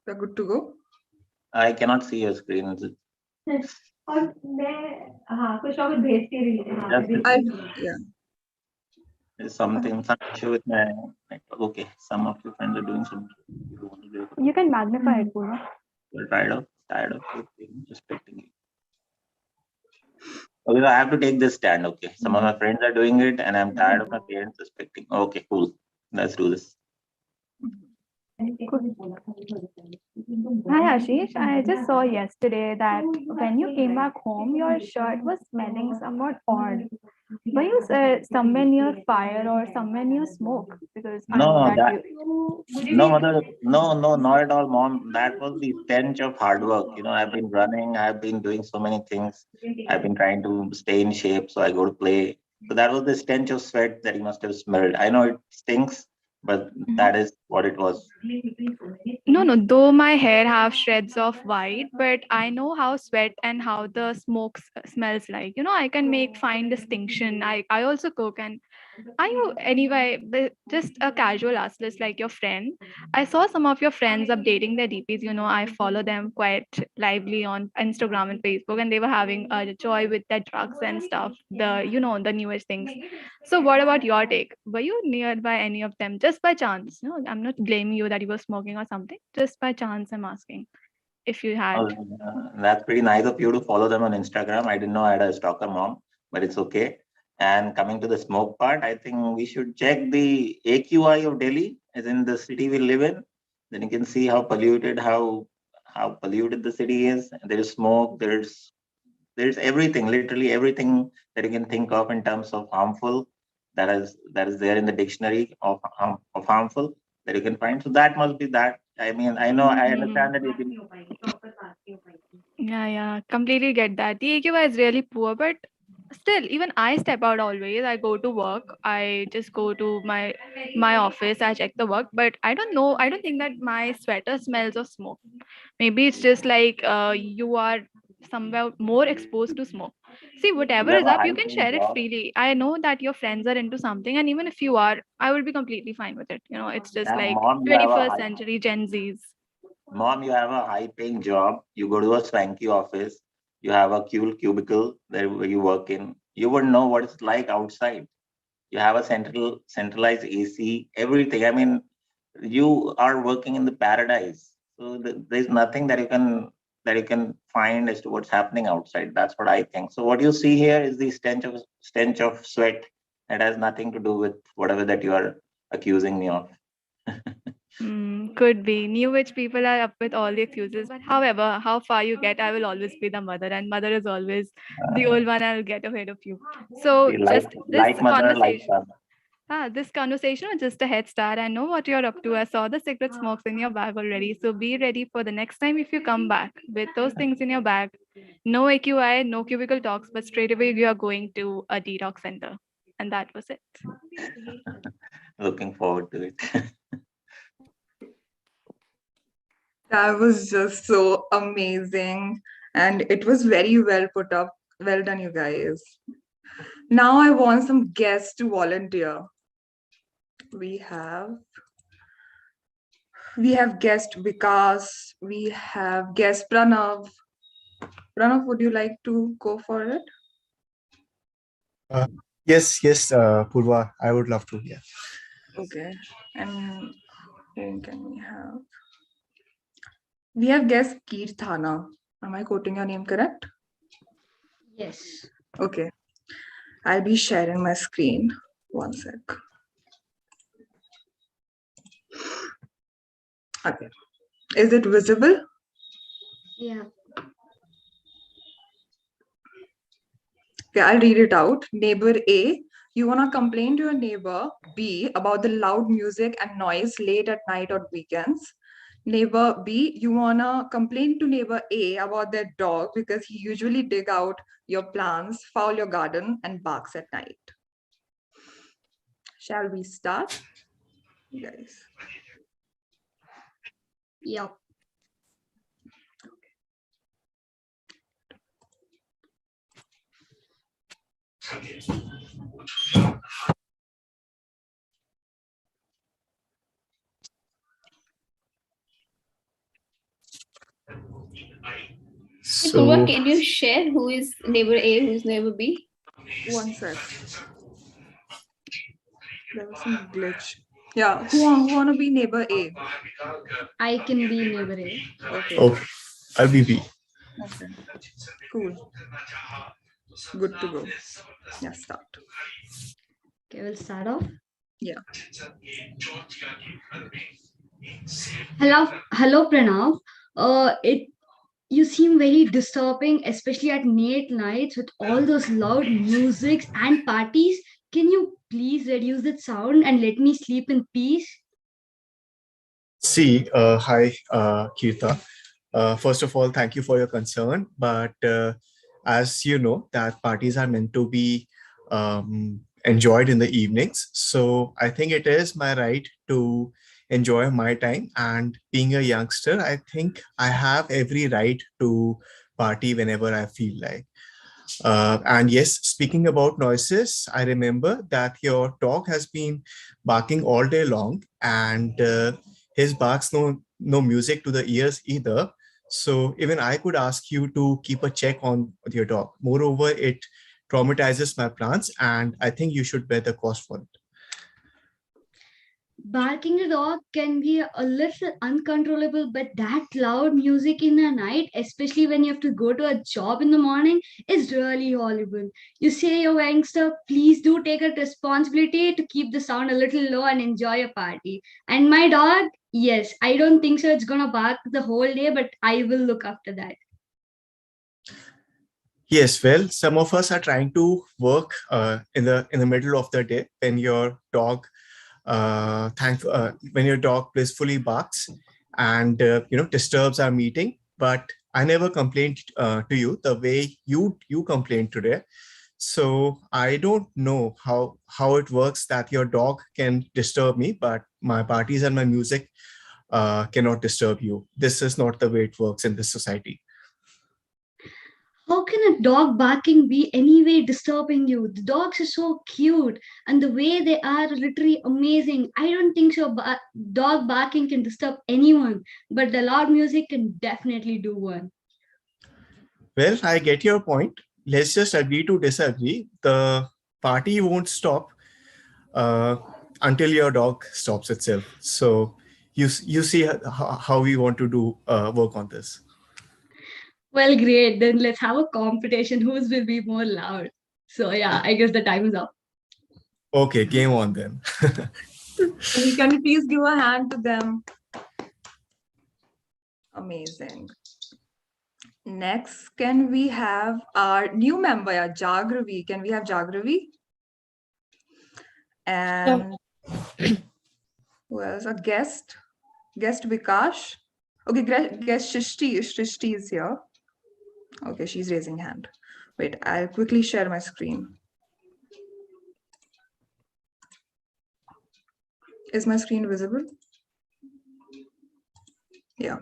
We're good to go. I cannot see your screen. और मैं हाँ कुछ और भेज के Yeah. There's some issue with my okay. Some of your friends are doing some. You can magnify it, Purva. You're tired of respecting you. Okay, so I have to take this stand. Okay, some of my friends are doing it, and I'm tired of my parents respecting. Okay, cool. Let's do this. Hi Ashish, I just saw yesterday that when you came back home, your shirt was smelling somewhat odd. Were you somewhere near fire or somewhere near smoke? Because No, mother, no, not at all, mom. That was the stench of hard work. I've been running, I've been doing so many things. I've been trying to stay in shape, so I go to play. So that was the stench of sweat that you must have smelled. I know it stinks, but that is what it was. No, though my hair have shreds of white, but I know how sweat and how the smoke smells like. I can make fine distinction. I also cook. And are you anyway just a casual ask list like your friend? I saw some of your friends updating their DPs. I follow them quite lively on Instagram and Facebook, and they were having a joy with their drugs and stuff. The newest things. So what about your take? Were you nearby any of them just by chance? No, I'm not blaming you that you were smoking or something. Just by chance, I'm asking if you had. That's pretty nice of you to follow them on Instagram. I didn't know I had a stalker mom, but it's okay. And coming to the smoke part, I think we should check the AQI of Delhi, as in the city we live in. Then you can see how polluted the city is. There is smoke. There's everything, literally everything that you can think of in terms of harmful. That is there in the dictionary of harmful that you can find. So that must be that. I mean, I understand that you can. Yeah, completely get that. The AQI is really poor, but still, even I step out always. I go to work. I just go to my office. I check the work, but I don't know. I don't think that my sweater smells of smoke. Maybe it's just like you are somewhere more exposed to smoke. See, whatever You is have a up, you can high-paying share it job. freely. I know that your friends are into something, and even if you are, I will be completely fine with it. It's just Yeah, like mom, you have a 21st high century Gen Zs. Mom, you have a high-paying job. You go to a swanky office. You have a cool cubicle there where you work in. You wouldn't know what it's like outside. You have a centralized AC, everything. I mean, you are working in the paradise. So there's nothing that you can find as to what's happening outside. That's what I think. So what you see here is the stench of sweat. It has nothing to do with whatever that you are accusing me of. Could be. New age people are up with all the excuses. But however, how far you get, I will always be the mother, and mother is always the old one. I'll get ahead of you. So just this Like mother, like conversation. father. This conversation was just a head start. I know what you're up to. I saw the cigarette smokes in your bag already. So be ready for the next time if you come back with those things in your bag. No AQI, no cubicle talks, but straight away you are going to a detox center. And that was it. Looking forward to it. That was just so amazing. And it was very well put up. Well done, you guys. Now I want some guests to volunteer. We have guest Vikas. We have guest Pranav. Pranav, would you like to go for it? Yes, Purva, I would love to. Yeah. Okay. And whom can we have? We have guest Kirthana. Am I quoting your name correct? Yes. Okay. I'll be sharing my screen. One sec. Okay. Is it visible? Yeah. Okay, I'll read it out. Neighbor A, you want to complain to your neighbor B about the loud music and noise late at night or weekends. Neighbor B, you want to complain to neighbor A about their dog because he usually dig out your plants, foul your garden, and barks at night. Shall we start? Guys. Yeah. Purva, can you share who is neighbor A, who's neighbor B? One sec. There was some glitch. Yeah, who wanna be neighbor A? I can be neighbor A. Okay. Okay, I'll be B. Okay. Cool. Good to go. Yeah, start. Okay, we'll start off. Yeah. Hello, Pranav. You seem very disturbing, especially at late nights with all those loud musics and parties. Can you please reduce that sound and let me sleep in peace? See, hi, Kirta. First of all, thank you for your concern. But as you know, that parties are meant to be enjoyed in the evenings. So I think it is my right to enjoy my time. And being a youngster, I think I have every right to party whenever I feel like. And yes, speaking about noises, I remember that your dog has been barking all day long, and his barks no music to the ears either. So even I could ask you to keep a check on your dog. Moreover, it traumatizes my plants, and I think you should bear the cost for it. Barking the dog can be a little uncontrollable, but that loud music in the night, especially when you have to go to a job in the morning, is really horrible. You say, yo, youngster, please do take a responsibility to keep the sound a little low and enjoy a party. And my dog, yes, I don't think so. It's gonna bark the whole day, but I will look after that. Yes, well, some of us are trying to work in the middle of the day when your dog when your dog blissfully barks and disturbs our meeting. But I never complained to you the way you complained today. So I don't know how it works that your dog can disturb me, but my parties and my music cannot disturb you. This is not the way it works in this society. How can a dog barking be anyway disturbing you? The dogs are so cute and the way they are literally amazing. I don't think so. Dog barking can disturb anyone, but the loud music can definitely do one. Well, I get your point. Let's just agree to disagree. The party won't stop uh, until your dog stops itself. So you see how we want to do work on this. Well, great. Then let's have a competition. Whose will be more loud? So yeah, I guess the time is up. Okay, game on then. Can you please give a hand to them? Amazing. Next, can we have our new member, Jagravi? Can we have Jagravi? And who else? A guest? Guest Vikash? Okay, guest Shrishti. Shrishti is here. Okay, she's raising hand. Wait, I'll quickly share my screen. Is my screen visible? Yeah.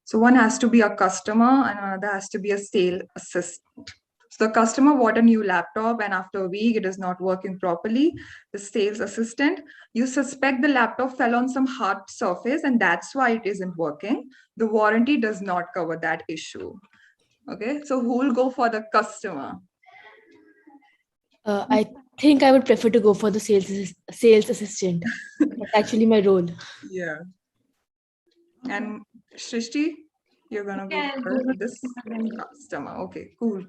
So one has to be a customer and another has to be a sales assistant. So the customer bought a new laptop and after a week it is not working properly. The sales assistant, you suspect the laptop fell on some hard surface and that's why it isn't working. The warranty does not cover that issue. Okay, so who will go for the customer? I think I would prefer to go for the sales assistant. That's actually my role. Yeah. And Shrishti, you're gonna go for this customer. Okay, cool.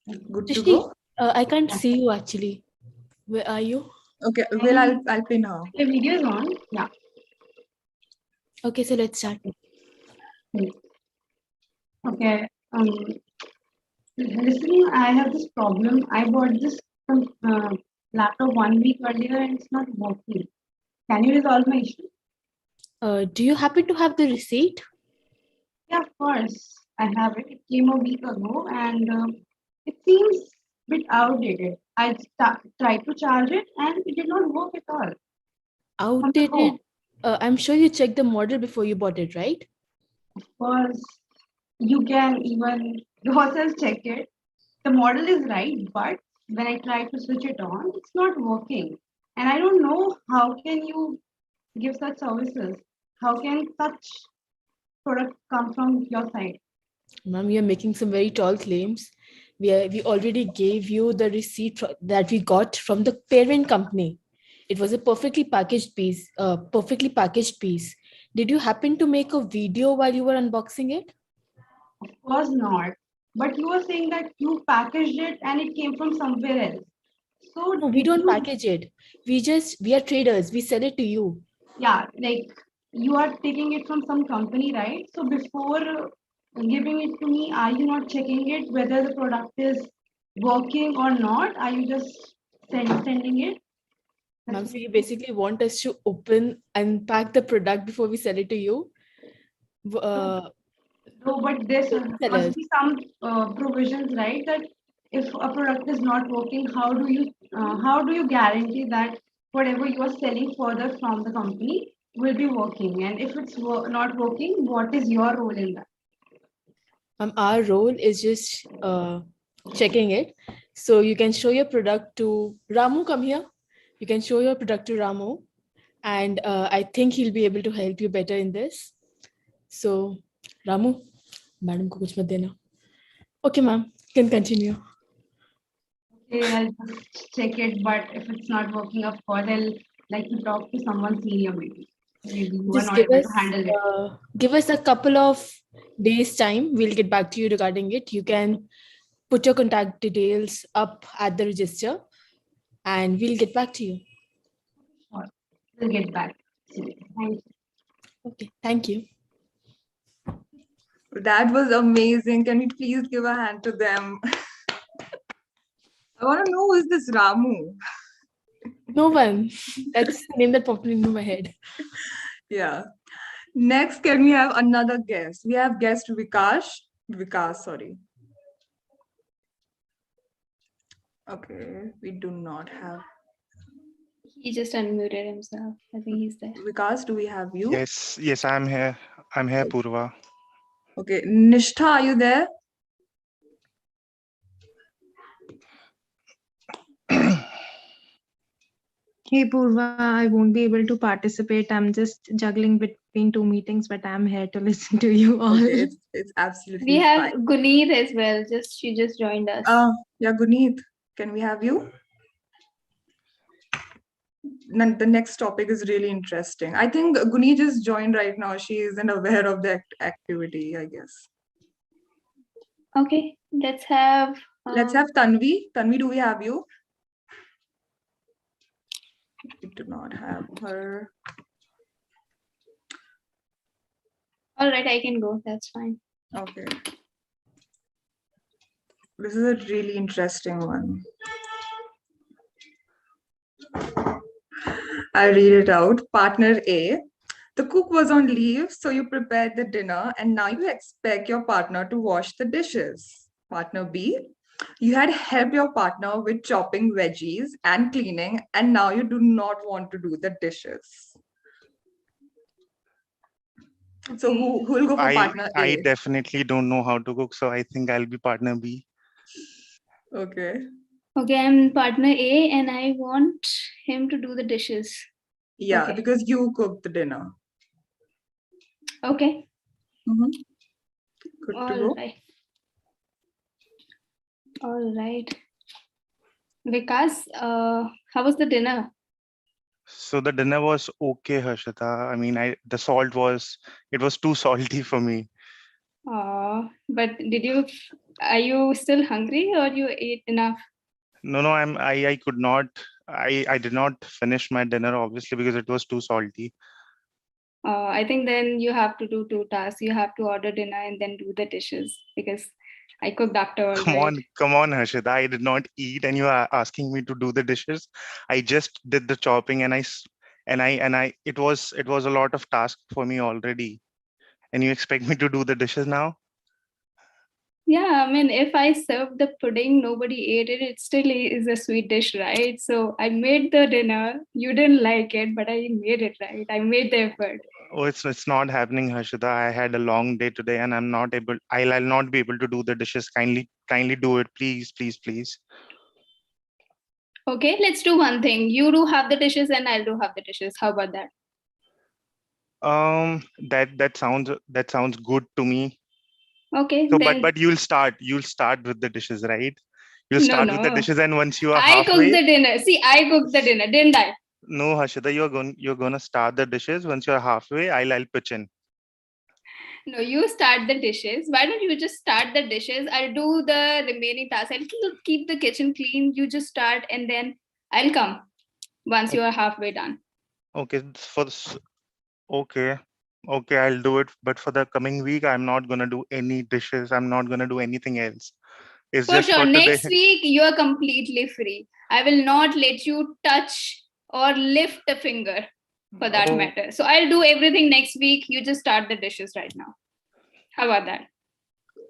Good to Shrishti, go. I can't see you actually. Where are you? Okay, well, I'll pin her. The video is on. Yeah. Okay, so let's start. Okay. Listening, I have this problem. I bought this laptop 1 week earlier and it's not working. Can you resolve my issue? Do you happen to have the receipt? Yeah, of course. I have it. It came a week ago and it seems a bit outdated. I tried to charge it and it did not work at all. Outdated? I'm sure you checked the model before you bought it, right? Of course, you can even yourself check it. The model is right, but when I try to switch it on, it's not working. And I don't know how can you give such services? How can such product come from your side? Ma'am, you're making some very tall claims. We already gave you the receipt that we got from the parent company. It was a perfectly packaged piece. Did you happen to make a video while you were unboxing it? Of course not. But you were saying that you packaged it and it came from somewhere else. So No, we don't package it. We are traders. We sell it to you. Yeah, like you are taking it from some company, right? So before giving it to me, are you not checking it whether the product is working or not? Are you just sending it? Ma'am, so you basically want us to unpack the product before we sell it to you? No, but there must be some provisions, right? That if a product is not working, how do you guarantee that whatever you are selling further from the company will be working? And if it's not working, what is your role in that? Our role is just checking it. So you can show your product to Ramu. Come here. You can show your product to Ramu, and I think he'll be able to help you better in this. So, Ramu, madam ko kuch mat dena. Okay, ma'am, can continue. Okay, I'll just check it, but if it's not working, of course, I'll like to talk to someone senior maybe. Maybe you are Just not able to handle it. give us a couple of days time. We'll get back to you regarding it. You can put your contact details up at the register and we'll get back to you. Sure. We'll get back. Thank you. Okay, thank you. That was amazing. Can we please give a hand to them? I want to know who is this Ramu? No one. That's the name that popped into my head. Yeah. Next, can we have another guest? We have guest Vikash. Sorry. Okay, we do not have. He just unmuted himself. I think he's there. Vikas, do we have you? Yes, I'm here. I'm here, Purva. Okay, Nishtha, are you there? Hey Purva, I won't be able to participate. I'm just juggling between two meetings, but I'm here to listen to you all. Okay, it's absolutely We have fine. Guneet as well. She just joined us. Yeah, Guneet, can we have you? The next topic is really interesting. I think Guneet just joined right now. She isn't aware of the activity, I guess. Okay, let's have. Let's have Tanvi. Tanvi, do we have you? We do not have her. All right, I can go. That's fine. Okay. This is a really interesting one. I'll read it out. Partner A. The cook was on leave, so you prepared the dinner, and now you expect your partner to wash the dishes. Partner B. You had helped your partner with chopping veggies and cleaning, and now you do not want to do the dishes. So who will go for partner A? I definitely don't know how to cook, so I think I'll be partner B. Okay. Okay, I'm partner A and I want him to do the dishes. Yeah, Okay. because you cooked the dinner. Okay. Good to go. Right. All right. Vikas, how was the dinner? So the dinner was okay, Harshita. I mean, the salt was too salty for me. But are you still hungry or you ate enough? No, I could not. I did not finish my dinner obviously because it was too salty. I think then you have to do two tasks. You have to order dinner and then do the dishes because I cooked after all. Come on, Harshita. I did not eat, and you are asking me to do the dishes. I just did the chopping, and it was a lot of task for me already. And you expect me to do the dishes now? Yeah, I mean, if I served the pudding, nobody ate it. It still is a sweet dish, right? So I made the dinner. You didn't like it, but I made it, right? I made the effort. Oh, it's not happening, Harshita. I had a long day today, and I'm not able. I'll not be able to do the dishes. Kindly do it, please, please, please. Okay, let's do one thing. You do half the dishes, and I'll do half the dishes. How about that? That sounds good to me. Okay, so then. But you'll start with the dishes, right? You'll No, start with the no. dishes, and once you are I cooked halfway. the dinner. See, I cooked the dinner, didn't I? No, Harshita, you're gonna start the dishes. Once you're halfway, I'll pitch in. No, you start the dishes. Why don't you just start the dishes? I'll do the remaining tasks. I'll keep the kitchen clean. You just start, and then I'll come once you are halfway done. Okay, okay, I'll do it. But for the coming week, I'm not gonna do any dishes. I'm not gonna do anything else. It's For just sure. for today. Next week, you are completely free. I will not let you touch or lift a finger for that matter. So I'll do everything next week. You just start the dishes right now. How about that?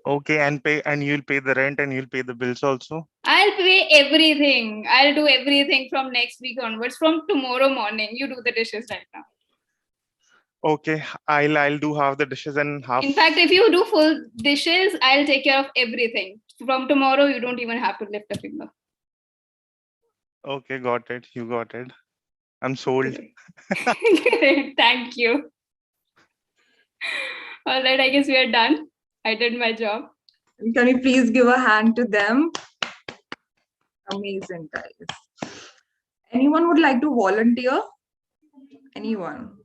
Okay, and you'll pay the rent and you'll pay the bills also. I'll pay everything. I'll do everything from next week onwards. From tomorrow morning, you do the dishes right now. Okay, I'll do half the dishes and half. In fact, if you do full dishes, I'll take care of everything. From tomorrow, you don't even have to lift a finger. Okay, got it. You got it. I'm sold. Thank you. All right, I guess we are done. I did my job. Can you please give a hand to them? Amazing, guys. Anyone would like to volunteer? Anyone?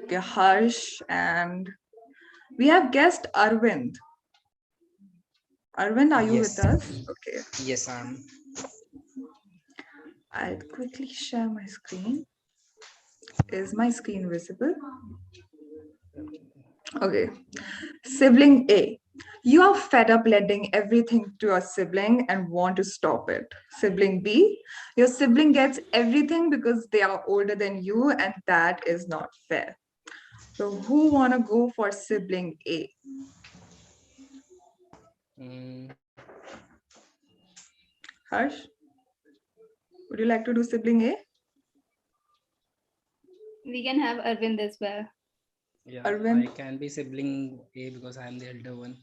Okay, Harsh, and we have guest Arvind. Arvind, are you with us? Okay. Yes, I'm. I'll quickly share my screen. Is my screen visible? Okay. Sibling A. You are fed up letting everything to your sibling and want to stop it. Sibling B. Your sibling gets everything because they are older than you, and that is not fair. So who want to go for sibling A? Harsh? Would you like to do sibling A? We can have Arvind as well. Yeah, Arvind? I can be sibling A because I am the elder one.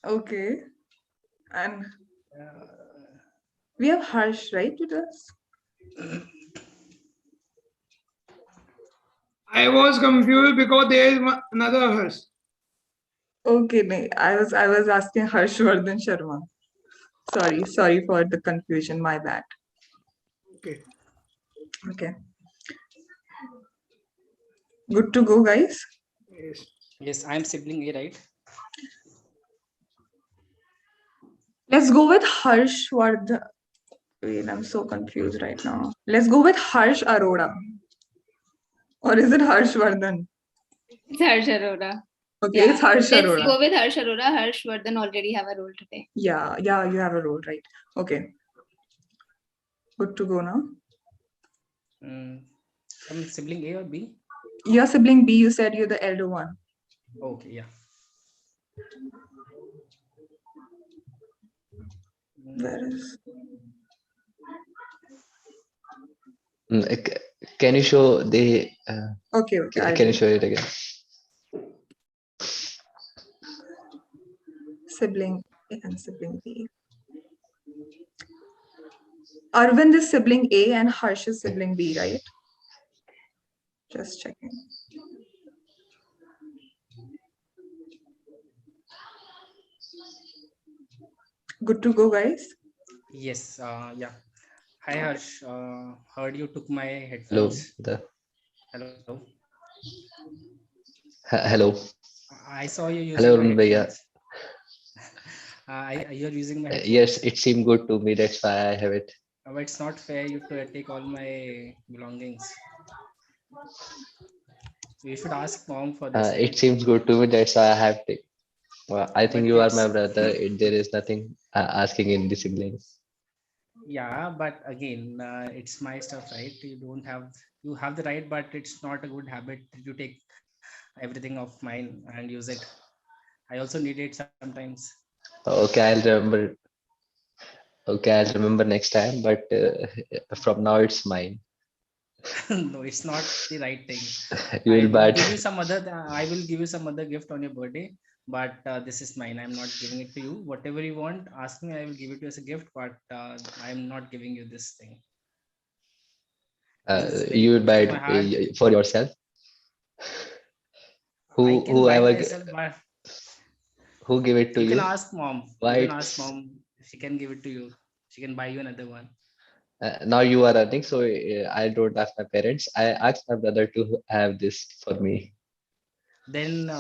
Okay. And We have Harsh, right, with us? I was confused because there is another Harsh. Okay, no, I was asking Harshvardhan Sharma. Sorry for the confusion. My bad. Okay. Okay. Good to go, guys. Yes. Yes, I'm sibling A, right? Let's go with Harshvardhan. Wait, I'm so confused right now. Let's go with Harsh Arora. Or is it Harshvardhan? It's Harsh Arora. Okay, it's Harsh Let's Arora. go with Harsh Arora. Harshvardhan already have a role today. Yeah, you have a role, right? Okay. Good to go now. Some sibling A or B? Your sibling B, you said you're the elder one. Okay, yeah. Where is? Can you show the? Okay. Can you show it again? Sibling A and sibling B. Arvind is sibling A and Harsh is sibling B, right? Just checking. Good to go, guys? Yes, yeah. Hi Harsh, heard you took my Hello. headphones. Hello. Hello. I saw you using Hello, my Arun Bhaiya. headphones. You're using my headphones. Yes, it seemed good to me. That's why I have it. But it's not fair you to take all my belongings. You should ask mom for this. It seems good to me. That's why I have it. Well, I think But you are it's my brother. There is nothing asking in the siblings. yeah, but again, it's my stuff, right? You have the right, but it's not a good habit to take everything of mine and use it. I also need it sometimes. Okay, I'll remember. Okay, I'll remember next time. But from now, it's mine. No, it's not the right thing. You will buy give you it. some other. I will give you some other gift on your birthday, but this is mine. I'm not giving it to you. Whatever you want, ask me. I will give it to you as a gift, but I'm not giving you this thing. This is very You will close buy to my it heart. for yourself. I can buy it Whoever myself, but who give it to you can you? ask mom. Why You can ask it's mom. She can give it to you. She can buy you another one. now you are earning, so I don't ask my parents. I ask my brother to have this for me. Then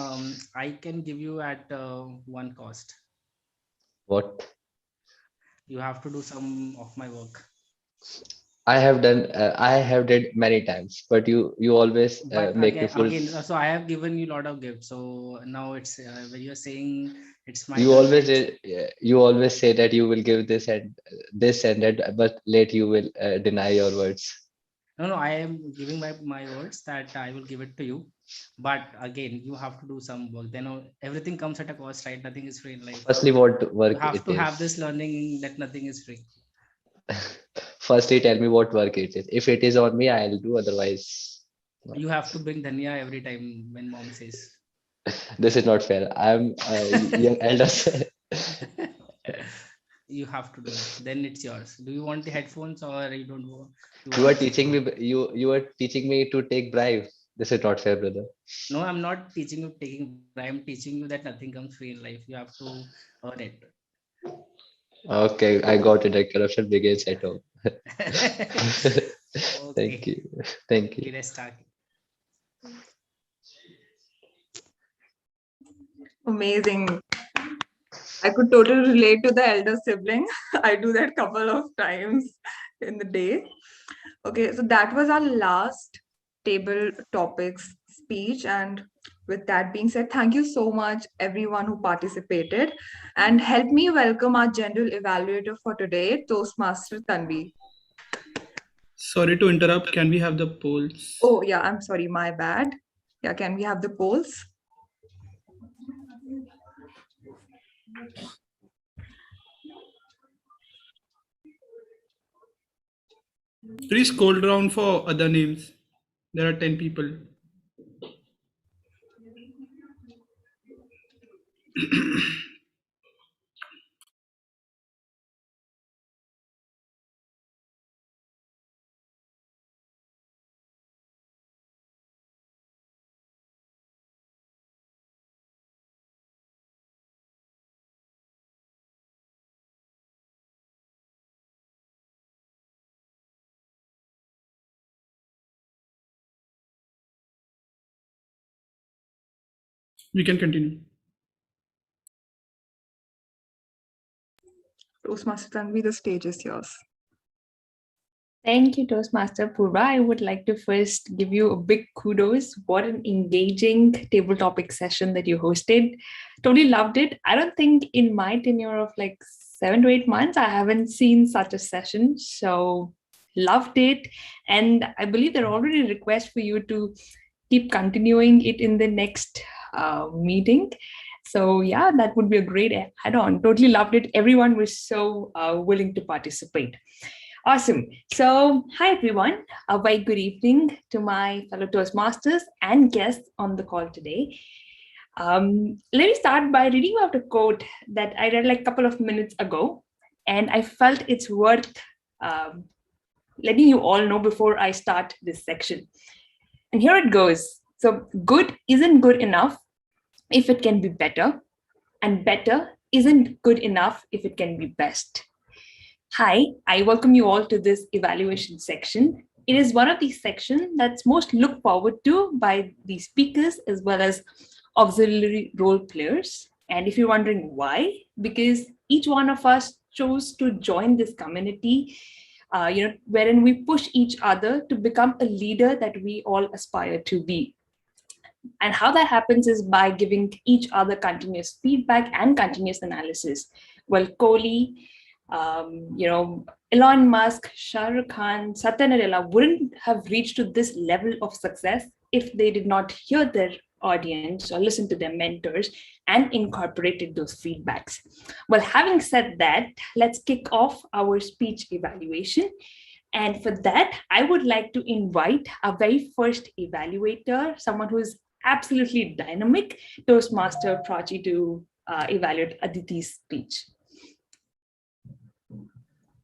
I can give you at one cost. What? You have to do some of my work. I have done. I have did many times, but you always But make me full. again, so I have given you a lot of gifts. So now it's when you're saying it's my You turn, always right? you always say that you will give this and that, but late you will deny your words. No, I am giving my words that I will give it to you. But again, you have to do some work. Then everything comes at a cost, right? Nothing is free in life. Firstly, what You work have it to have is. this learning that nothing is free. Firstly, tell me what work it is. If it is on me, I'll do. Otherwise, no. You have to bring Dhania every time when mom says. This is not fair. I'm young elders. You have to do it. Then it's yours. Do you want the headphones or you don't want? You are teaching me. You are teaching me to take bribe. This is not fair, brother. No, I'm not teaching you taking. I'm teaching you that nothing comes free in life. You have to earn it. Okay, I got it. The corruption begins at home. Thank Okay. you. Thank you. Let's start. Amazing. I could totally relate to the elder sibling. I do that couple of times in the day. Okay, so that was our last table topics speech. And with that being said, thank you so much, everyone who participated. And help me welcome our general evaluator for today, Toastmaster Tanvi. Sorry to interrupt. Can we have the polls? Oh, yeah, I'm sorry, my bad. Yeah, can we have the polls? Please scroll down for other names. There are 10 people. We can continue. Toastmaster Tanvi, the stage is yours. Thank you, Toastmaster Purva. I would like to first give you a big kudos. What an engaging table topic session that you hosted. Totally loved it. I don't think in my tenure of like 7 to 8 months, I haven't seen such a session. So loved it. And I believe there are already requests for you to keep continuing it in the next meeting. So yeah, that would be a great add-on. Totally loved it. Everyone was so willing to participate. Awesome. So, hi everyone. A very good evening to my fellow Toastmasters and guests on the call today. Let me start by reading out a quote that I read like a couple of minutes ago, and I felt it's worth letting you all know before I start this section. And here it goes. So, good isn't good enough if it can be better, and better isn't good enough if it can be best. Hi, I welcome you all to this evaluation section. It is one of these sections that's most looked forward to by the speakers as well as auxiliary role players. And if you're wondering why, because each one of us chose to join this community, wherein we push each other to become a leader that we all aspire to be. And how that happens is by giving each other continuous feedback and continuous analysis. Well, Kohli, Elon Musk, Shah Rukh Khan, Satya Nadella wouldn't have reached to this level of success if they did not hear their audience or listen to their mentors and incorporated those feedbacks. Well, having said that, let's kick off our speech evaluation. And for that, I would like to invite our very first evaluator, someone who is absolutely dynamic, Toastmaster Prachi, to evaluate Aditi's speech.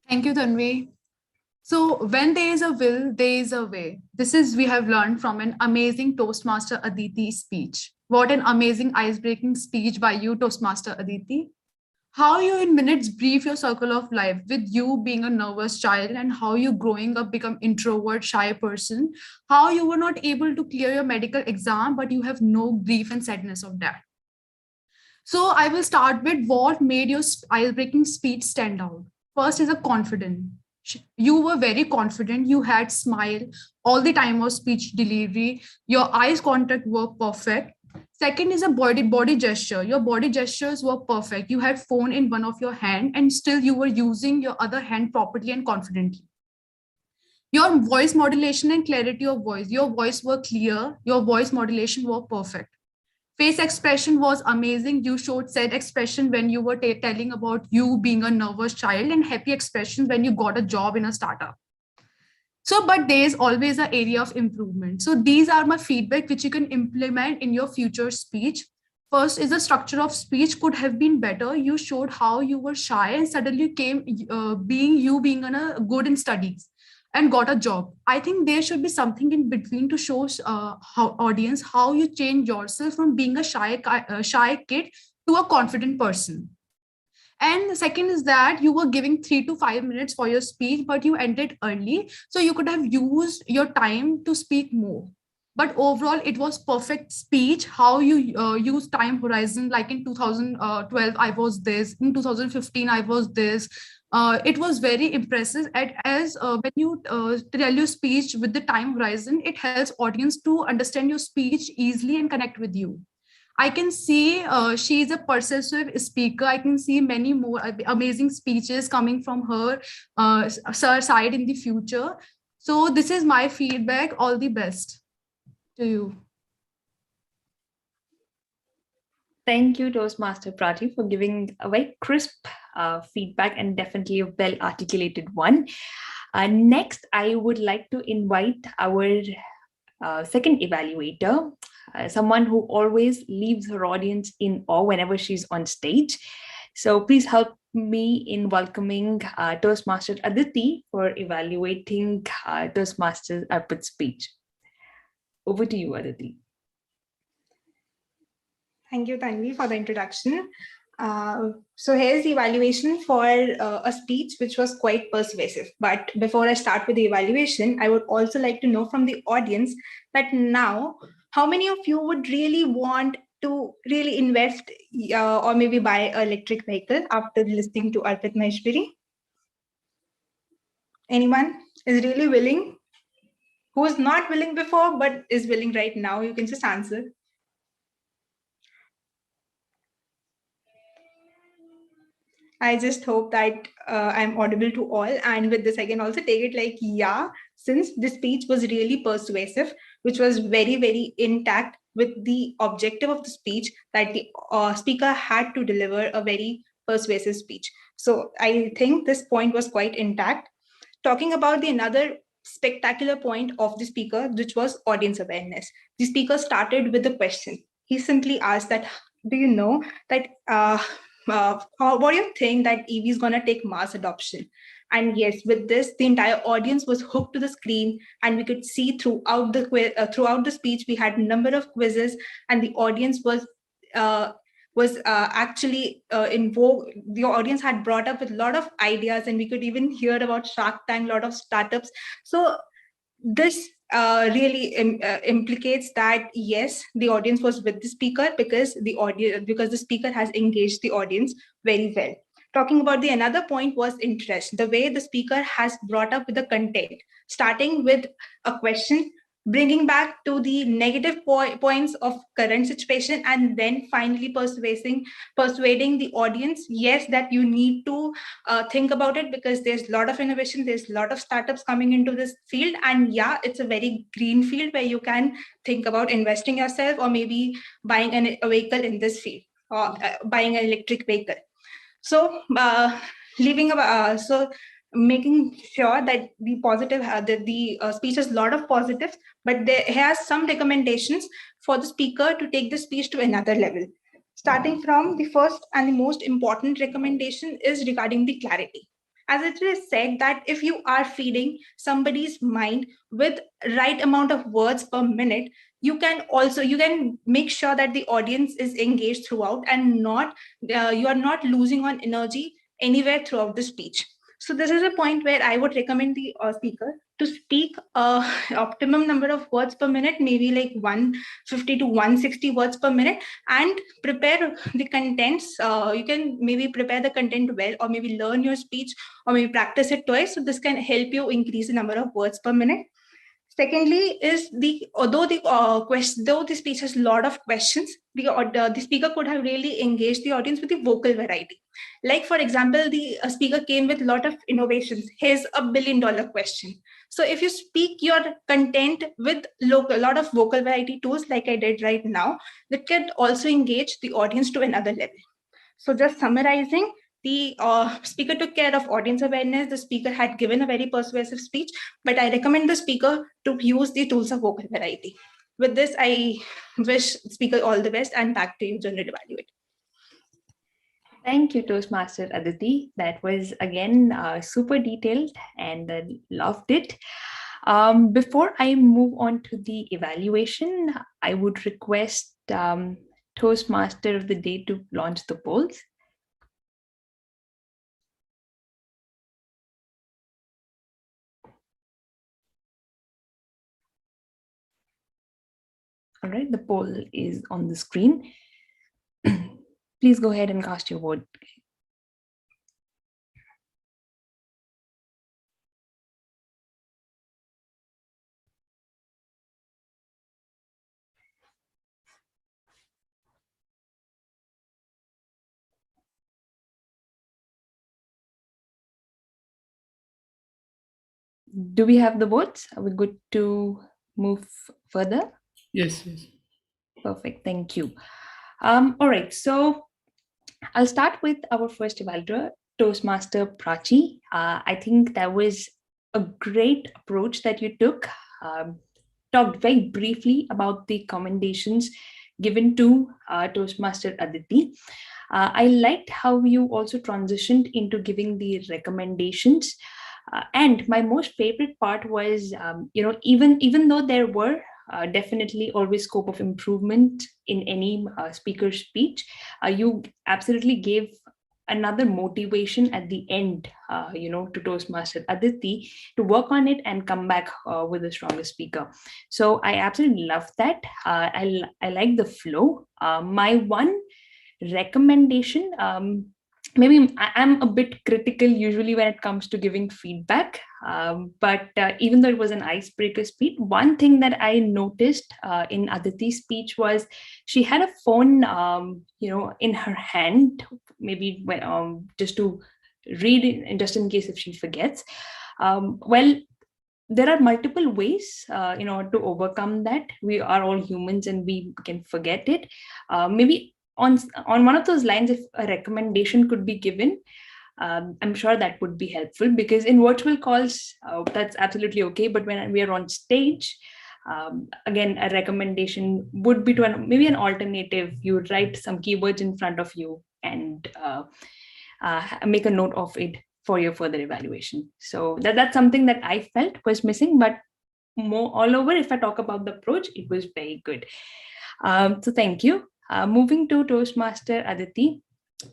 Thank you, Tanvi. So when there is a will, there is a way. This is we have learned from an amazing Toastmaster Aditi speech. What an amazing ice-breaking speech by you, Toastmaster Aditi. How you in minutes brief your circle of life with you being a nervous child and how you growing up become introvert, shy person, how you were not able to clear your medical exam, but you have no grief and sadness of that. So I will start with what made your ice-breaking speech stand out. First is a confidence. You were very confident. You had smile all the time of speech delivery. Your eyes contact were perfect. Second is a body gesture. Your body gestures were perfect. You had phone in one of your hand and still you were using your other hand properly and confidently. Your voice modulation and clarity of voice. Your voice were clear. Your voice modulation were perfect. Face expression was amazing. You showed sad expression when you were telling about you being a nervous child and happy expression when you got a job in a startup. So, but there is always an area of improvement. So these are my feedback which you can implement in your future speech. First is the structure of speech could have been better. You showed how you were shy and suddenly came being good in studies and got a job. I think there should be something in between to show how audience how you change yourself from being a shy kid to a confident person. And the second is that you were giving 3 to 5 minutes for your speech, but you ended early. So you could have used your time to speak more. But overall, it was perfect speech, how you use time horizon. Like in 2012, I was this. In 2015, I was this. It was very impressive. When you tell your speech with the time horizon, it helps audience to understand your speech easily and connect with you. I can see she is a persuasive speaker. I can see many more amazing speeches coming from her side in the future. So this is my feedback. All the best to you. Thank you, Toastmaster Prati, for giving a very crisp feedback and definitely a well-articulated one. Next, I would like to invite our second evaluator, someone who always leaves her audience in awe whenever she's on stage. So please help me in welcoming Toastmaster Aditi for evaluating Toastmaster Arpit's speech. Over to you, Aditi. Thank you, Tanvi, for the introduction. So here's the evaluation for a speech which was quite persuasive. But before I start with the evaluation, I would also like to know from the audience that now, how many of you would really want to really invest or maybe buy an electric vehicle after listening to Arpit Maheshwari? Anyone is really willing? Who is not willing before but is willing right now? You can just answer. I just hope that I'm audible to all. And with this, I can also take it like, yeah, since the speech was really persuasive, which was very, very intact with the objective of the speech, that the speaker had to deliver a very persuasive speech. So I think this point was quite intact. Talking about the another spectacular point of the speaker, which was audience awareness. The speaker started with a question. He simply asked that, do you know that what do you think that EV is going to take mass adoption? And yes, with this, the entire audience was hooked to the screen, and we could see throughout the speech, we had a number of quizzes, and the audience was actually in vogue. The audience had brought up with a lot of ideas, and we could even hear about Shark Tank, a lot of startups. So this really implicates that yes, the audience was with the speaker because the speaker has engaged the audience very well. Talking about the another point was interest. The way the speaker has brought up with the content, starting with a question, bringing back to the negative points of current situation, and then finally persuading the audience, yes, that you need to think about it because there's a lot of innovation, there's a lot of startups coming into this field, and yeah, it's a very green field where you can think about investing yourself or maybe buying a vehicle in this field, or buying an electric vehicle. So making sure that the positive, that the speech has a lot of positives, but there has some recommendations for the speaker to take the speech to another level. Starting from the first and the most important recommendation is regarding the clarity. As it is said that if you are feeding somebody's mind with right amount of words per minute, you can make sure that the audience is engaged throughout and not you are not losing on energy anywhere throughout the speech. So this is a point where I would recommend the speaker to speak optimum number of words per minute, maybe like 150 to 160 words per minute, and prepare the contents. You can maybe prepare the content well, or maybe learn your speech, or maybe practice it twice. So this can help you increase the number of words per minute. Secondly, is though the speech has a lot of questions, the speaker could have really engaged the audience with the vocal variety. Like for example, the speaker came with a lot of innovations. Here's a $1 billion question. So if you speak your content with a lot of vocal variety tools, like I did right now, that can also engage the audience to another level. So just summarizing, the speaker took care of audience awareness. The speaker had given a very persuasive speech, but I recommend the speaker to use the tools of vocal variety. With this, I wish speaker all the best, and back to you, General Evaluator. Thank you, Toastmaster Aditi. That was again super detailed, and loved it. Before I move on to the evaluation, I would request Toastmaster of the Day to launch the polls. All right, the poll is on the screen. Please go ahead and cast your vote. Do we have the votes? Are we good to move further? Yes, yes. Perfect, thank you. All right, so I'll start with our first evaluator, Toastmaster Prachi. I think that was a great approach that you took. Talked very briefly about the commendations given to Toastmaster Aditi. I liked how you also transitioned into giving the recommendations. And my most favorite part was, even though there were definitely always scope of improvement in any speaker's speech, you absolutely gave another motivation at the end, to Toastmaster Aditi to work on it and come back with a stronger speaker. So I absolutely love that. I like the flow. My one recommendation, maybe I'm a bit critical usually when it comes to giving feedback, but even though it was an icebreaker speech, one thing that I noticed in Aditi's speech was she had a phone, in her hand, maybe when, just to read it, just in case if she forgets. Well, there are multiple ways in order to overcome that. We are all humans and we can forget it. Maybe on one of those lines, if a recommendation could be given, I'm sure that would be helpful, because in virtual calls, that's absolutely okay. But when we are on stage, again, a recommendation would be to maybe an alternative. You would write some keywords in front of you and make a note of it for your further evaluation. So that's something that I felt was missing, but more all over, if I talk about the approach, it was very good. So thank you. Moving to Toastmaster Aditi,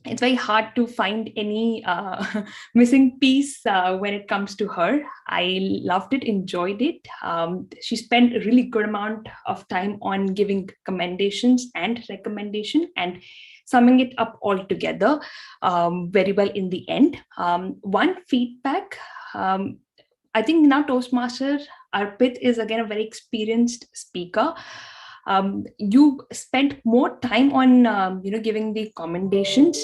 it's very hard to find any missing piece when it comes to her. I loved it, enjoyed it. She spent a really good amount of time on giving commendations and recommendation and summing it up all together very well in the end. One feedback, I think now Toastmaster Arpit is again a very experienced speaker. You spent more time on giving the commendations.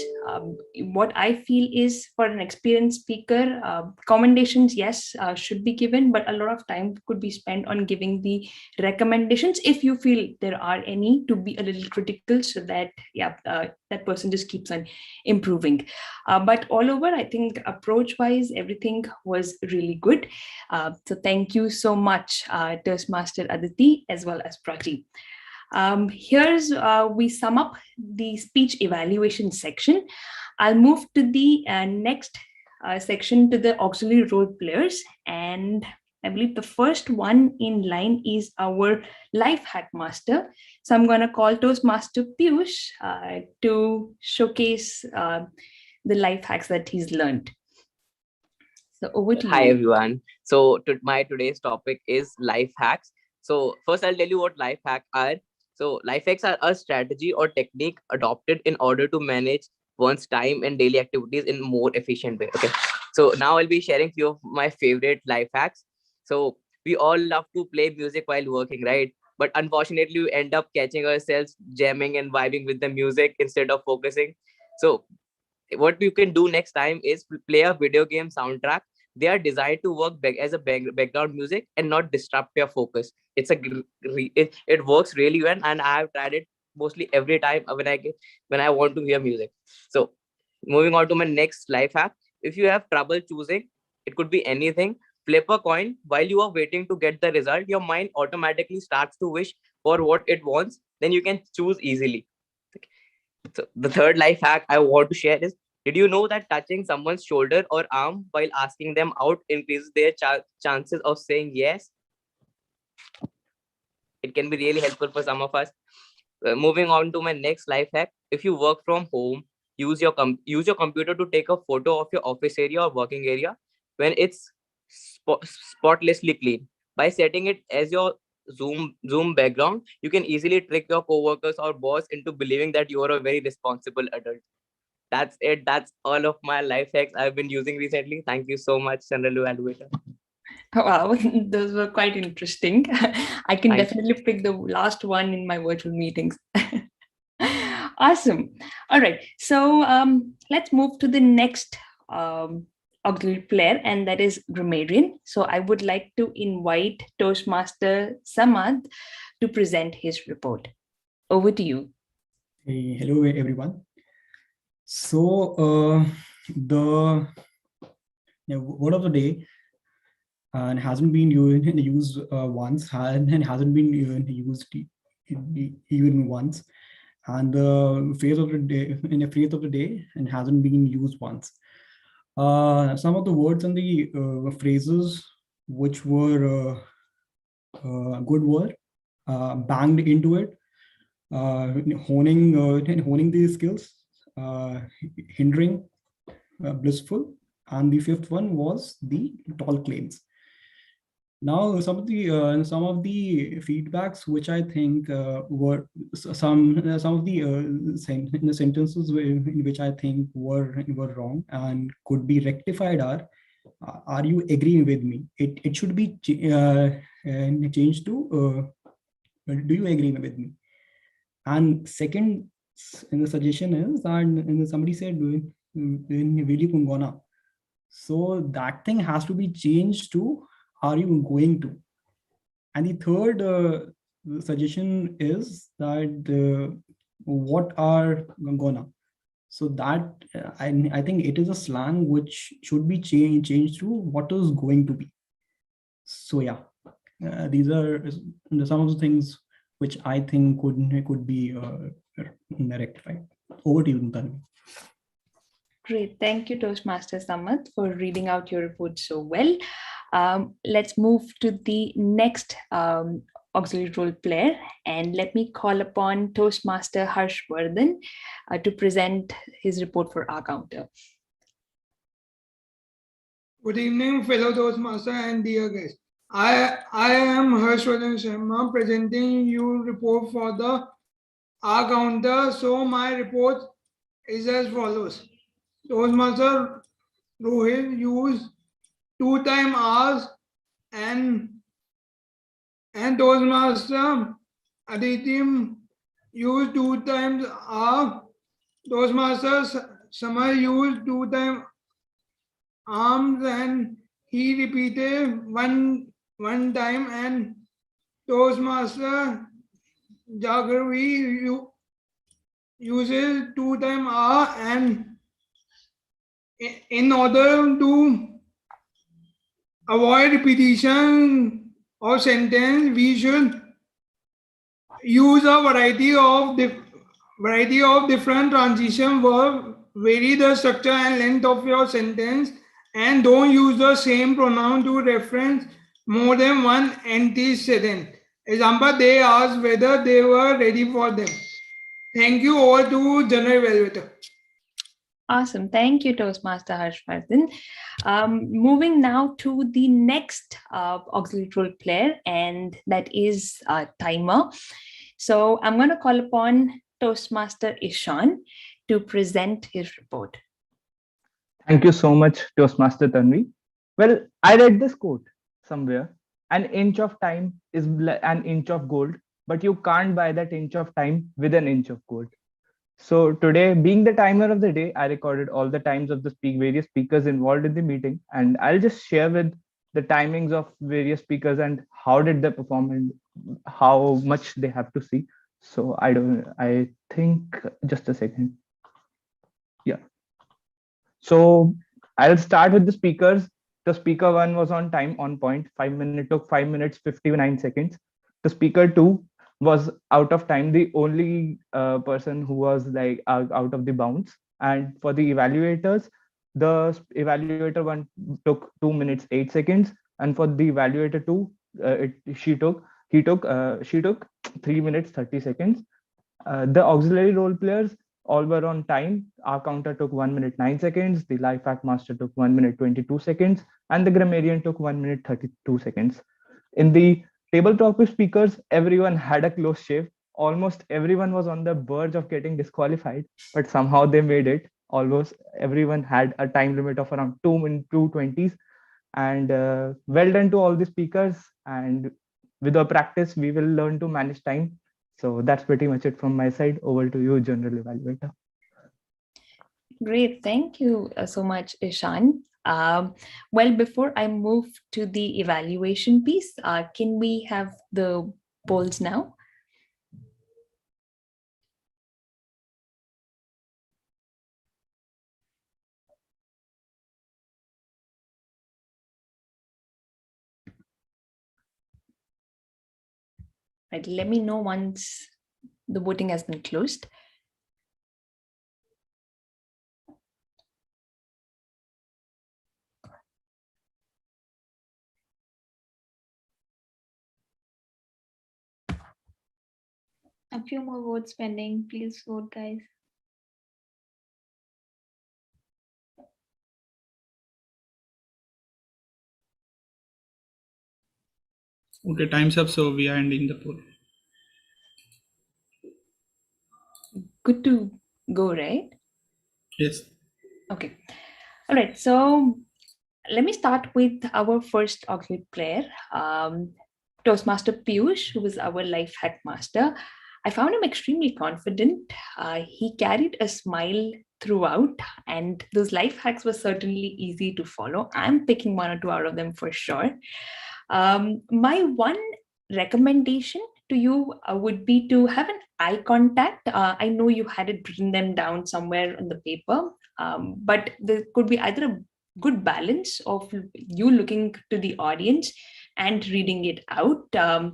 What I feel is, for an experienced speaker, commendations, yes, should be given, but a lot of time could be spent on giving the recommendations, if you feel there are any, to be a little critical, so that that person just keeps on improving. But all over, I think approach wise, everything was really good. So thank you so much, Toastmaster Aditi as well as Prachi. Here's we sum up the speech evaluation section. I'll move to the next section, to the auxiliary role players, and I believe the first one in line is our life hack master. So I'm going to call Toastmaster Piyush to showcase the life hacks that he's learned. So over to you. Hi everyone. So my today's topic is life hacks. So first I'll tell you what life hacks are. So life hacks are a strategy or technique adopted in order to manage one's time and daily activities in more efficient way. Okay. So now I'll be sharing few of my favorite life hacks. So we all love to play music while working, right? But unfortunately, we end up catching ourselves jamming and vibing with the music instead of focusing. So what you can do next time is play a video game soundtrack. They are designed to work as a background music and not disrupt your focus. It works really well, and I have tried it mostly every time when I want to hear music. So moving on to my next life hack. If you have trouble choosing, it could be anything. Flip a coin while you are waiting to get the result. Your mind automatically starts to wish for what it wants. Then you can choose easily. So the third life hack I want to share is, did you know that touching someone's shoulder or arm while asking them out increases their chances of saying yes? It can be really helpful for some of us. Moving on to my next life hack. If you work from home, use your computer to take a photo of your office area or working area when it's spotlessly clean. By setting it as your Zoom background, you can easily trick your coworkers or boss into believing that you are a very responsible adult. That's it. That's all of my life hacks I've been using recently. Thank you so much, General Evaluator. Wow, those were quite interesting. I can Thanks. definitely pick the last one in my virtual meetings. Awesome. All right. So let's move to the next auxiliary player, and that is grammarian. So I would like to invite Toastmaster Samad to present his report. Over to you. Hey, hello everyone. So the word of the day and hasn't been used once and hasn't been used even once, and the phrase of the day and hasn't been used once. Some of the words and the phrases which were good were banged into it, honing the skills, hindering, blissful, and the fifth one was the tall claims. Now, some of the feedbacks which I think were some of the sentences in which I think were wrong and could be rectified are you agreeing with me? It should be changed to do you agree with me? And second in the suggestion is, and somebody said Vili Kungona. So that thing has to be changed to are you going to? And the third suggestion is that what are gonna? So that I think it is a slang which should be changed to what is going to be. So yeah, these are some of the things which I think could be rectified. Over to you, Tanvi. Great. Thank you, Toastmaster Samat, for reading out your report so well. Let's move to the next auxiliary role player, and let me call upon Toastmaster Harshvardhan to present his report for our counter. Good evening, fellow Toastmaster and dear guests. I am Harshvardhan Sharma presenting you report for the R counter. So my report is as follows. Toastmaster Rohit used 2 time hours and Toastmaster Aditi used 2 times hour. Toastmaster Samar used 2 times arms and he repeated one time, and Toastmaster Jagaravi uses 2 times R, and in order to avoid repetition of sentence, we should use a variety of different transition verbs. Vary the structure and length of your sentence, and don't use the same pronoun to reference more than one antecedent. Example, they asked whether they were ready for them. Thank you all to General Evaluator. Awesome. Thank you, Toastmaster Harshvardhan. Moving now to the next auxiliary role player, and that is Timer. So I'm going to call upon Toastmaster Ishan to present his report. Thank you so much, Toastmaster Tanvi. Well, I read this quote somewhere. An inch of time is an inch of gold, but you can't buy that inch of time with an inch of gold. So today, being the timer of the day, I recorded all the times of the various speakers involved in the meeting, and I'll just share with the timings of various speakers and how did they perform and how much they have to see. So I think just a second. Yeah. So I'll start with the speakers. The speaker 1 was on time, on point. 5 minutes took 5 minutes 59 seconds. The speaker 2 was out of time, the only person who was like out of the bounds. And for the evaluators, the evaluator 1 took 2 minutes 8 seconds, and for the evaluator 2, she took 3 minutes 30 seconds. The auxiliary role players all were on time. Our counter took 1 minute 9 seconds. The life hack master took 1 minute 22 seconds, and the grammarian took 1 minute 32 seconds. In the tabletop speakers, everyone had a close shave. Almost everyone was on the verge of getting disqualified, but somehow they made it. Almost everyone had a time limit of around 2:20s. And well done to all the speakers. And with our practice, we will learn to manage time. So that's pretty much it from my side. Over to you, General Evaluator. Great. Thank you so much, Ishan. Well, before I move to the evaluation piece, can we have the polls now? Right, let me know once the voting has been closed. A few more votes pending. Please vote, guys. Okay, time's up, so we are ending the poll. Good to go, right? Yes. Okay. All right. So let me start with our first auxiliary player, Toastmaster Piyush, who was our life hack master. I found him extremely confident. He carried a smile throughout, and those life hacks were certainly easy to follow. I'm picking one or two out of them for sure. My one recommendation to you would be to have an eye contact. I know you had it written them down somewhere on the paper, but there could be either a good balance of you looking to the audience and reading it out.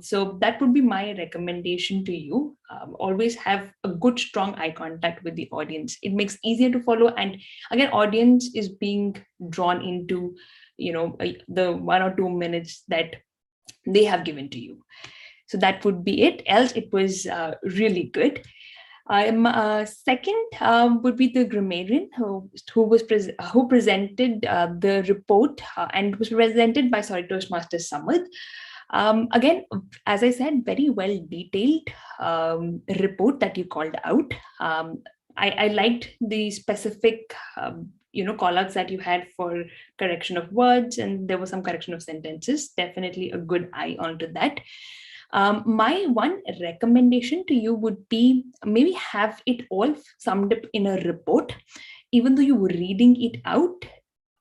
So that would be my recommendation to you. Always have a good, strong eye contact with the audience. It makes easier to follow. And again, audience is being drawn into, the 1 or 2 minutes that they have given to you. So that would be it. Else, it was really good. Second would be the grammarian who presented the report and was presented by Toastmaster Samad. Again, as I said, very well detailed report that you called out. I liked the specific call outs that you had for correction of words, and there was some correction of sentences. Definitely a good eye onto that. My one recommendation to you would be maybe have it all summed up in a report. Even though you were reading it out,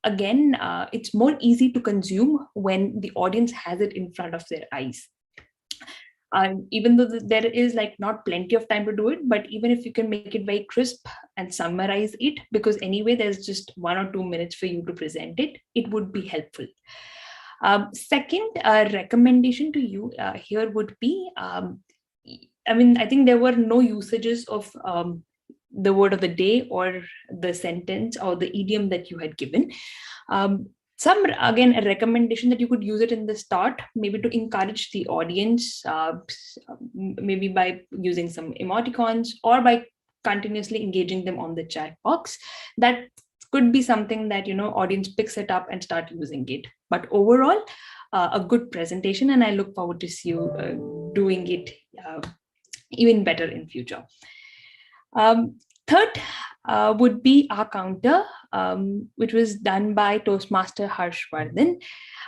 again, it's more easy to consume when the audience has it in front of their eyes. Even though there is not plenty of time to do it, but even if you can make it very crisp and summarize it, because anyway there's just 1 or 2 minutes for you to present it, it would be helpful. Second recommendation to you here would be, I think there were no usages of the word of the day or the sentence or the idiom that you had given. Again, a recommendation that you could use it in the start, maybe to encourage the audience, maybe by using some emoticons or by continuously engaging them on the chat box. That could be something that audience picks it up and start using it. But overall, a good presentation, and I look forward to see you doing it even better in future. Third would be our counter, which was done by Toastmaster Harshvardhan.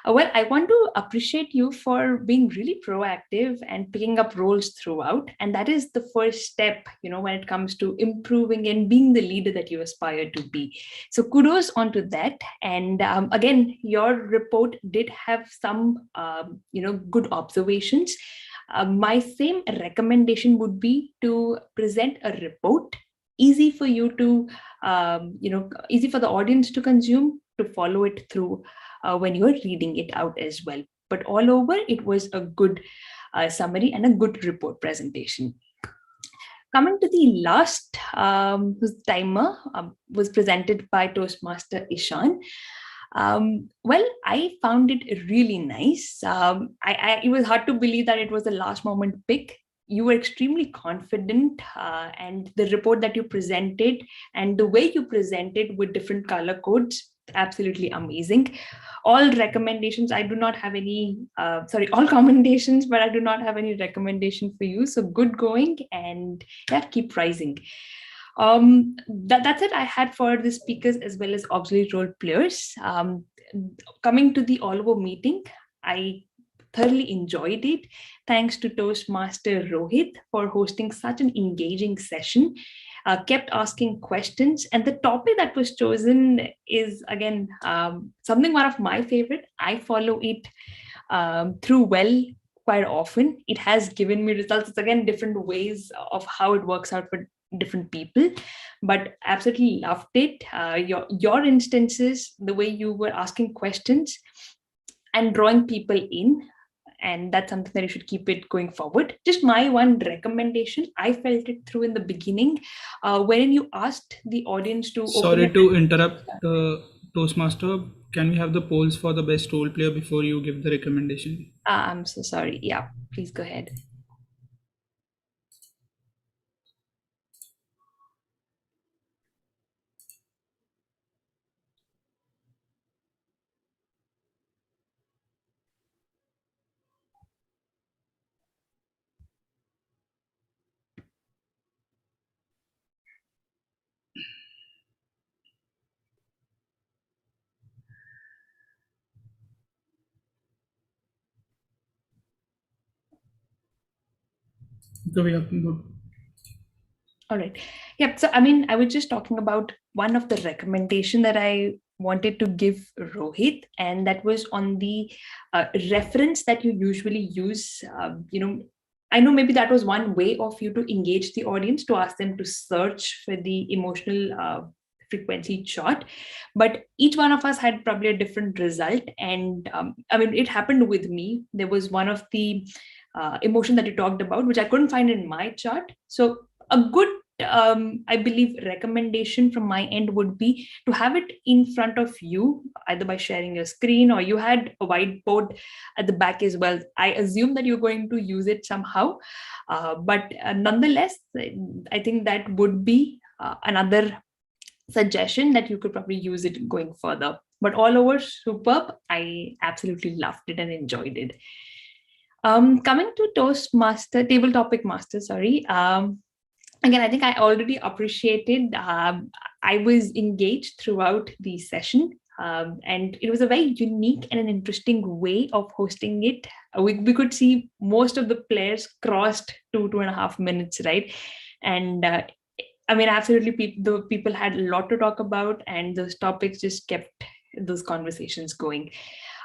Well, I want to appreciate you for being really proactive and picking up roles throughout. And that is the first step, when it comes to improving and being the leader that you aspire to be. So kudos onto that. And again, your report did have some, good observations. My same recommendation would be to present a report easy for you to, easy for the audience to consume, to follow it through when you're reading it out as well. But all over, it was a good summary and a good report presentation. Coming to the last timer was presented by Toastmaster Ishan. Well, I found it really nice. It was hard to believe that it was a last moment pick. You were extremely confident, and the report that you presented and the way you presented with different color codes, absolutely amazing. All recommendations, I do not have any, all commendations, but I do not have any recommendation for you. So good going, and yeah, keep rising. That's it I had for the speakers as well as auxiliary role players. Coming to the all over meeting, I thoroughly enjoyed it. Thanks to Toastmaster Rohit for hosting such an engaging session. Kept asking questions, and the topic that was chosen is again something one of my favorite. I follow it through well quite often. It has given me results. It's again different ways of how it works out for different people, but absolutely loved it. Your instances, the way you were asking questions and drawing people in, and that's something that you should keep it going forward. Just my one recommendation, I felt it through in the beginning, when you asked the audience to Sorry to interrupt, Toastmaster. Can we have the polls for the best role player before you give the recommendation? I'm so sorry. Yeah, please go ahead. Okay, yeah, good. All right. Yep. So, I mean, I was just talking about one of the recommendation that I wanted to give Rohit, and that was on the reference that you usually use. I know maybe that was one way of you to engage the audience, to ask them to search for the emotional frequency chart, but each one of us had probably a different result. And I mean, it happened with me. There was one of the emotion that you talked about, which I couldn't find in my chart. So a good I believe recommendation from my end would be to have it in front of you, either by sharing your screen, or you had a whiteboard at the back as well. I assume that you're going to use it somehow, but nonetheless, I think that would be another suggestion that you could probably use it going further. But all over superb. I absolutely loved it and enjoyed it. Coming to table topic master, sorry. Again, I think I already appreciated. I was engaged throughout the session, and it was a very unique and an interesting way of hosting it. We could see most of the players crossed 2.5 minutes, right? And I mean, absolutely, the people had a lot to talk about, and those topics just kept those conversations going.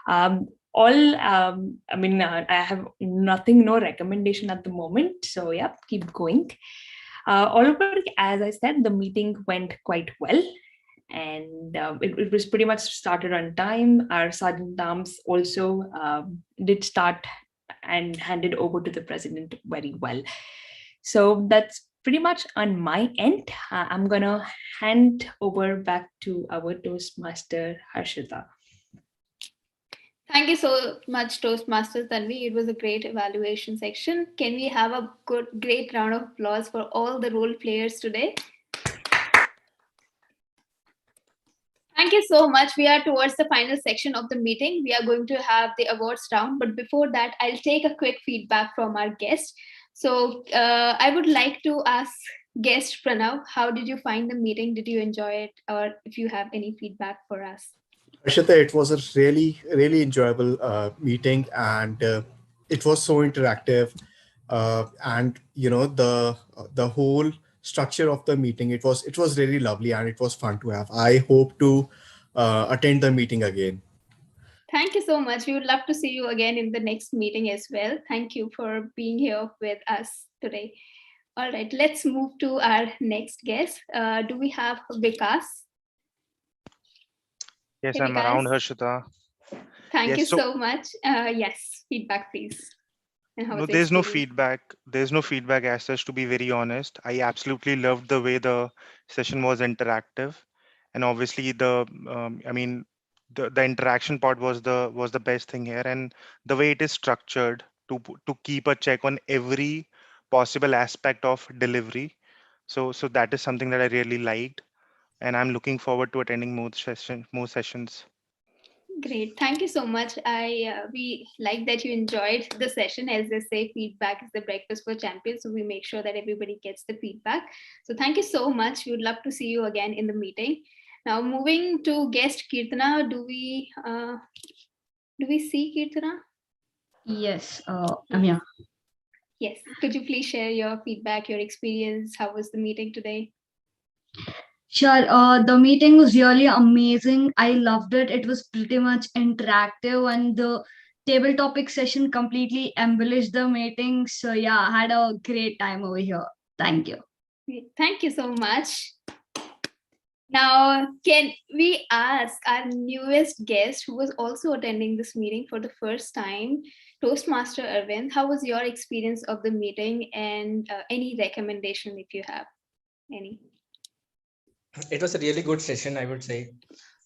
I mean, I have nothing, no recommendation at the moment. So yeah, keep going. All over, as I said, the meeting went quite well, and it was pretty much started on time. Our Sergeant Arms also did start and handed over to the president very well. So that's pretty much on my end. I'm gonna hand over back to our Toastmaster Harshita. Thank you so much, Toastmasters Tanvi. It was a great evaluation section. Can we have a great round of applause for all the role players today? Thank you so much. We are towards the final section of the meeting. We are going to have the awards round, but before that, I'll take a quick feedback from our guest. So I would like to ask guest Pranav, how did you find the meeting? Did you enjoy it? Or if you have any feedback for us? Harshita, it was a really, really enjoyable meeting, and it was so interactive. And you know, the whole structure of the meeting, it was really lovely, and it was fun to have. I hope to attend the meeting again. Thank you so much. We would love to see you again in the next meeting as well. Thank you for being here with us today. All right, let's move to our next guest. Do we have Vikas? Yes, Hey, I'm Vikas. around, Harshita. Thank Yes, you so- so much. Yes, feedback, please. And how No, was the there's no experience? feedback. There's no feedback as such, to be very honest. I absolutely loved the way the session was interactive, and obviously I mean, the interaction part was the best thing here, and the way it is structured to keep a check on every possible aspect of delivery. So that is something that I really liked, and I'm looking forward to attending more sessions. Great. Thank you so much. We like that you enjoyed the session. As they say, feedback is the breakfast for champions. So we make sure that everybody gets the feedback. So thank you so much. We would love to see you again in the meeting. Now moving to guest Kirtana, do we see Kirtana? Yes, I'm here. Yes. Could you please share your feedback, your experience? How was the meeting today? Sure. The meeting was really amazing. I loved it. It was pretty much interactive, and the table topic session completely embellished the meeting. So yeah, I had a great time over here. Thank you. Thank you so much. Now, can we ask our newest guest, who was also attending this meeting for the first time, Toastmaster Arvind, how was your experience of the meeting, and any recommendation if you have any? It was a really good session, I would say,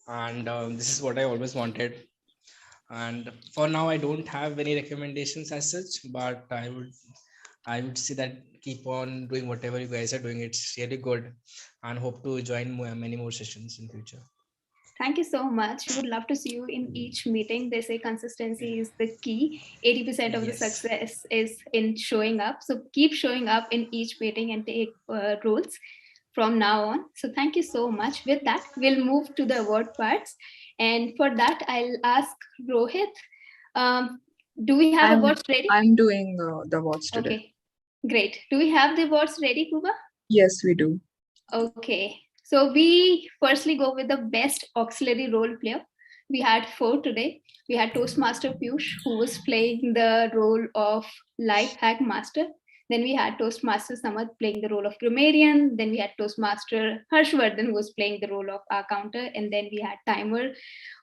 and this is what I always wanted. And for now, I don't have any recommendations as such, but I would say that keep on doing whatever you guys are doing. It's really good, and hope to join many more sessions in future. Thank you so much. We would love to see you in each meeting. They say consistency is the key. 80% of the success is in showing up. So keep showing up in each meeting and take roles from now on. So thank you so much. With that, we'll move to the award parts. And for that, I'll ask Rohit, do we have awards ready? I'm doing the awards today. Okay, Great. Do we have the awards ready, Kuba? Yes, we do. Okay. So we firstly go with the best auxiliary role player. We had 4 today. We had Toastmaster Piyush, who was playing the role of Life Hack Master. Then we had Toastmaster Samad playing the role of Grammarian. Then we had Toastmaster Harshvardhan, who was playing the role of our counter. And then we had Timer,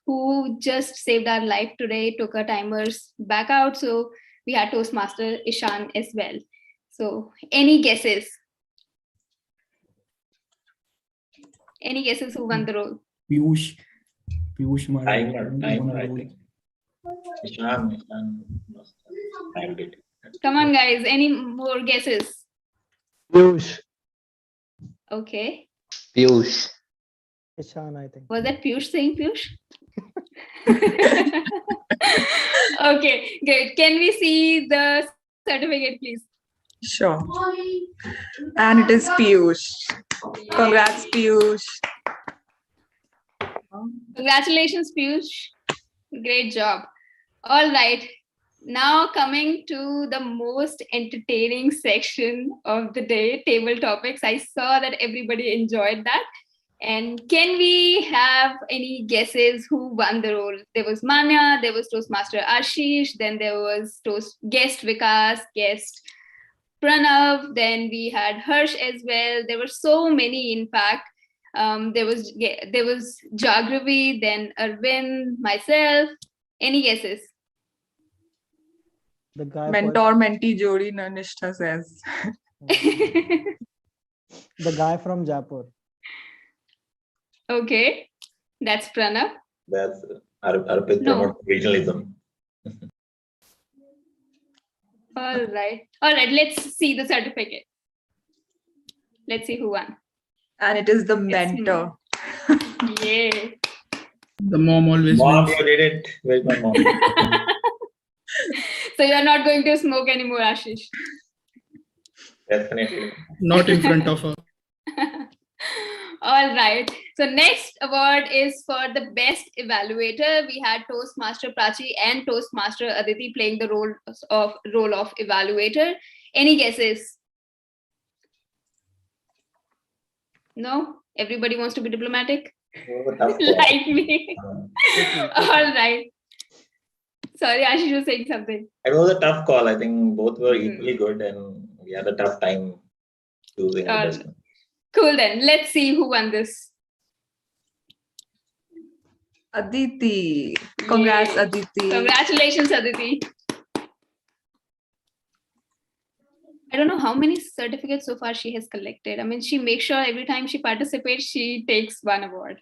who just saved our life today, took our timers back out. So we had Toastmaster Ishan as well. So any guesses? Any guesses who won the role? Piyush Timer, I role. think. Ishan timed it. Come on, guys. Any more guesses? Piyush. Okay. Piyush. Ishan, I think. Was that Piyush saying Piyush? Okay, great. Can we see the certificate, please? Sure. And it is Piyush. Congrats, Piyush. Congratulations, Piyush. Great job. All right. Now coming to the most entertaining section of the day, table topics. I saw that everybody enjoyed that. And can we have any guesses who won the role? There was Manya, there was Toastmaster Ashish, then there was guest Vikas, guest Pranav, then we had Harsh as well. There were so many, in fact. There was Jagраvi, then Arvind, myself. Any guesses? The guy Mentor-mentee jodi, Nanishtha says. the guy from Jaipur. Okay, that's Pranav. That's Arpit No. promotes regionalism. All right. Let's see the certificate. Let's see who won. And it is the mentor. Yeah. The mom always Mom, wins. you did it. Where's my mom? So you're not going to smoke anymore, Ashish. Definitely. Not in front of her. All right. So next award is for the best evaluator. We had Toastmaster Prachi and Toastmaster Aditi playing the role of evaluator. Any guesses? No? Everybody wants to be diplomatic? Like me. All right. Sorry, Ashish was saying something. It was a tough call. I think both were equally good and we had a tough time choosing the best one. Cool then. Let's see who won this. Aditi. Congrats, Aditi. Congratulations, Aditi. I don't know how many certificates so far she has collected. I mean, she makes sure every time she participates, she takes one award.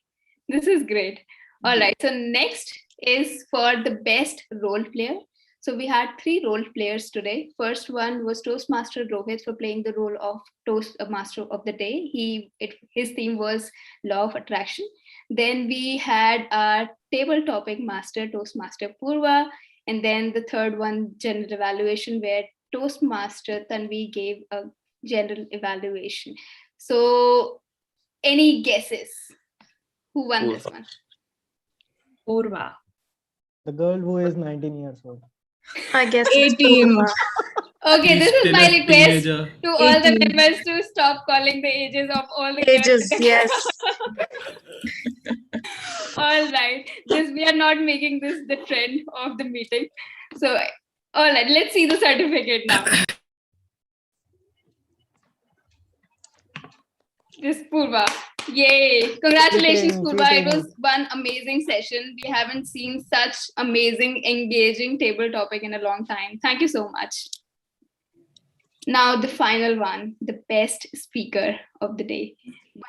This is great. All right. So next is for the best role player. So we had 3 role players today. First one was Toastmaster Rohit for playing the role of Toastmaster of the day. His theme was Law of Attraction. Then we had our table topic master, Toastmaster Purva. And then the third one, general evaluation, where Toastmaster Tanvi gave a general evaluation. So any guesses? Who won this one? Purva. The girl who is 19 years old. I guess 18. Okay, this is Still my a request teenager. to all the 18. members to stop calling the ages of all the Ages, girls. yes. All right. We are not making this the trend of the meeting. So, all right, let's see the certificate now. This Purva. Yay. Congratulations, Cheating, Purva. It cheating. was one amazing session. We haven't seen such amazing, engaging table topic in a long time. Thank you so much. Now the final one, the best speaker of the day.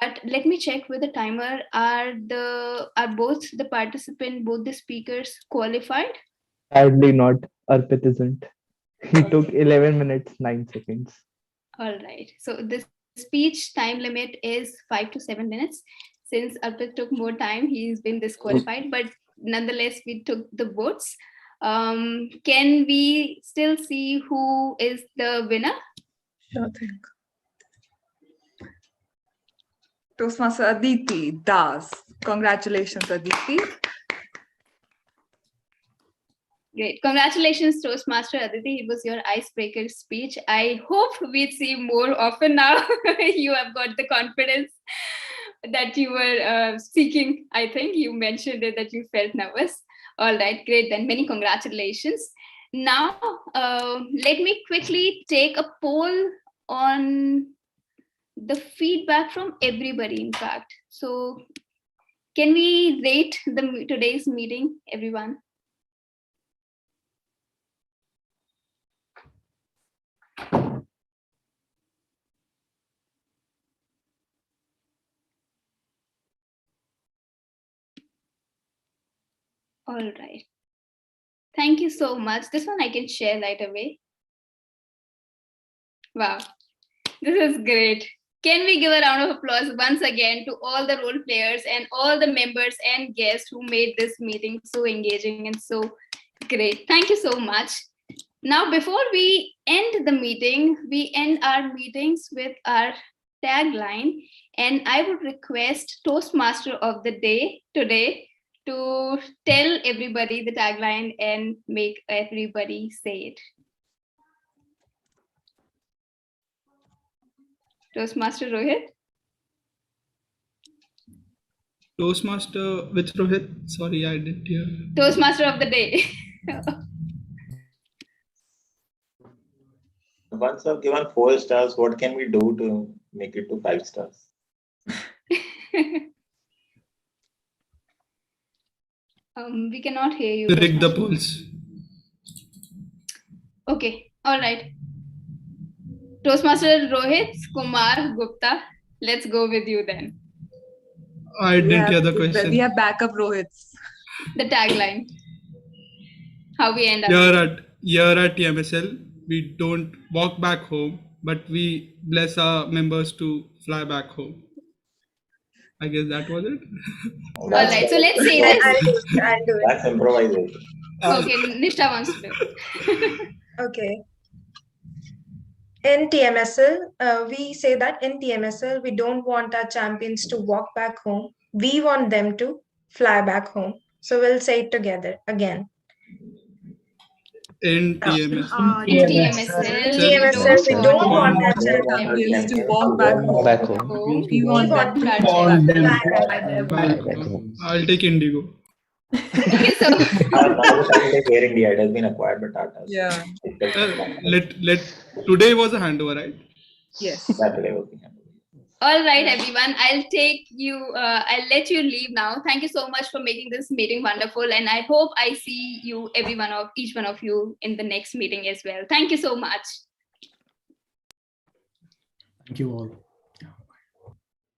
But let me check with the timer. Are both the speakers qualified? Sadly not. Arpit isn't. He took 11 minutes, 9 seconds. All right. So the speech time limit is 5 to 7 minutes. Since Arpit took more time, he's been disqualified. But nonetheless, we took the votes. Can we still see who is the winner? Sure thing. Toastmaster Aditi Das. Congratulations, Aditi. Great. Congratulations, Toastmaster Aditi. It was your icebreaker speech. I hope we see more often now. You have got the confidence that you were seeking. I think you mentioned it that you felt nervous. All right, great. Then many congratulations. Now, let me quickly take a poll on the feedback from everybody, in fact. So can we rate today's meeting, everyone? All right. Thank you so much. This one I can share right away. Wow, this is great. Can we give a round of applause once again to all the role players and all the members and guests who made this meeting so engaging and so great. Thank you so much. Now, before we end the meeting, we end our meetings with our tagline. And I would request Toastmaster of the day today to tell everybody the tagline and make everybody say it. Toastmaster Rohit? Toastmaster with Rohit. Sorry, I didn't hear. Toastmaster of the day. Once I've given 4 stars, what can we do to make it to 5 stars? We cannot hear you. Rig the polls. Okay, all right. Toastmaster Rohit Kumar Gupta, let's go with you then. I didn't hear the question. We have backup Rohits. The tagline. How we end up. Here at TMSL, we don't walk back home, but we bless our members to fly back home. I guess that was it. All right, so let's say this. I'll do it. That's improvisation. Okay, Nishtha wants to do it. Okay. In TMSL, we say that in TMSL, we don't want our champions to walk back home. We want them to fly back home. So we'll say it together again. In TMSL. We don't want our champions to walk back home. Back home. We want them to fly Back home. I'll take Indigo. Now take Air India. It has been acquired by Tata. Yeah. Today was a handover, right? Yes. Saturday was the handover. All right, everyone. I'll let you leave now. Thank you so much for making this meeting wonderful. And I hope I see you, each one of you in the next meeting as well. Thank you so much. Thank you all.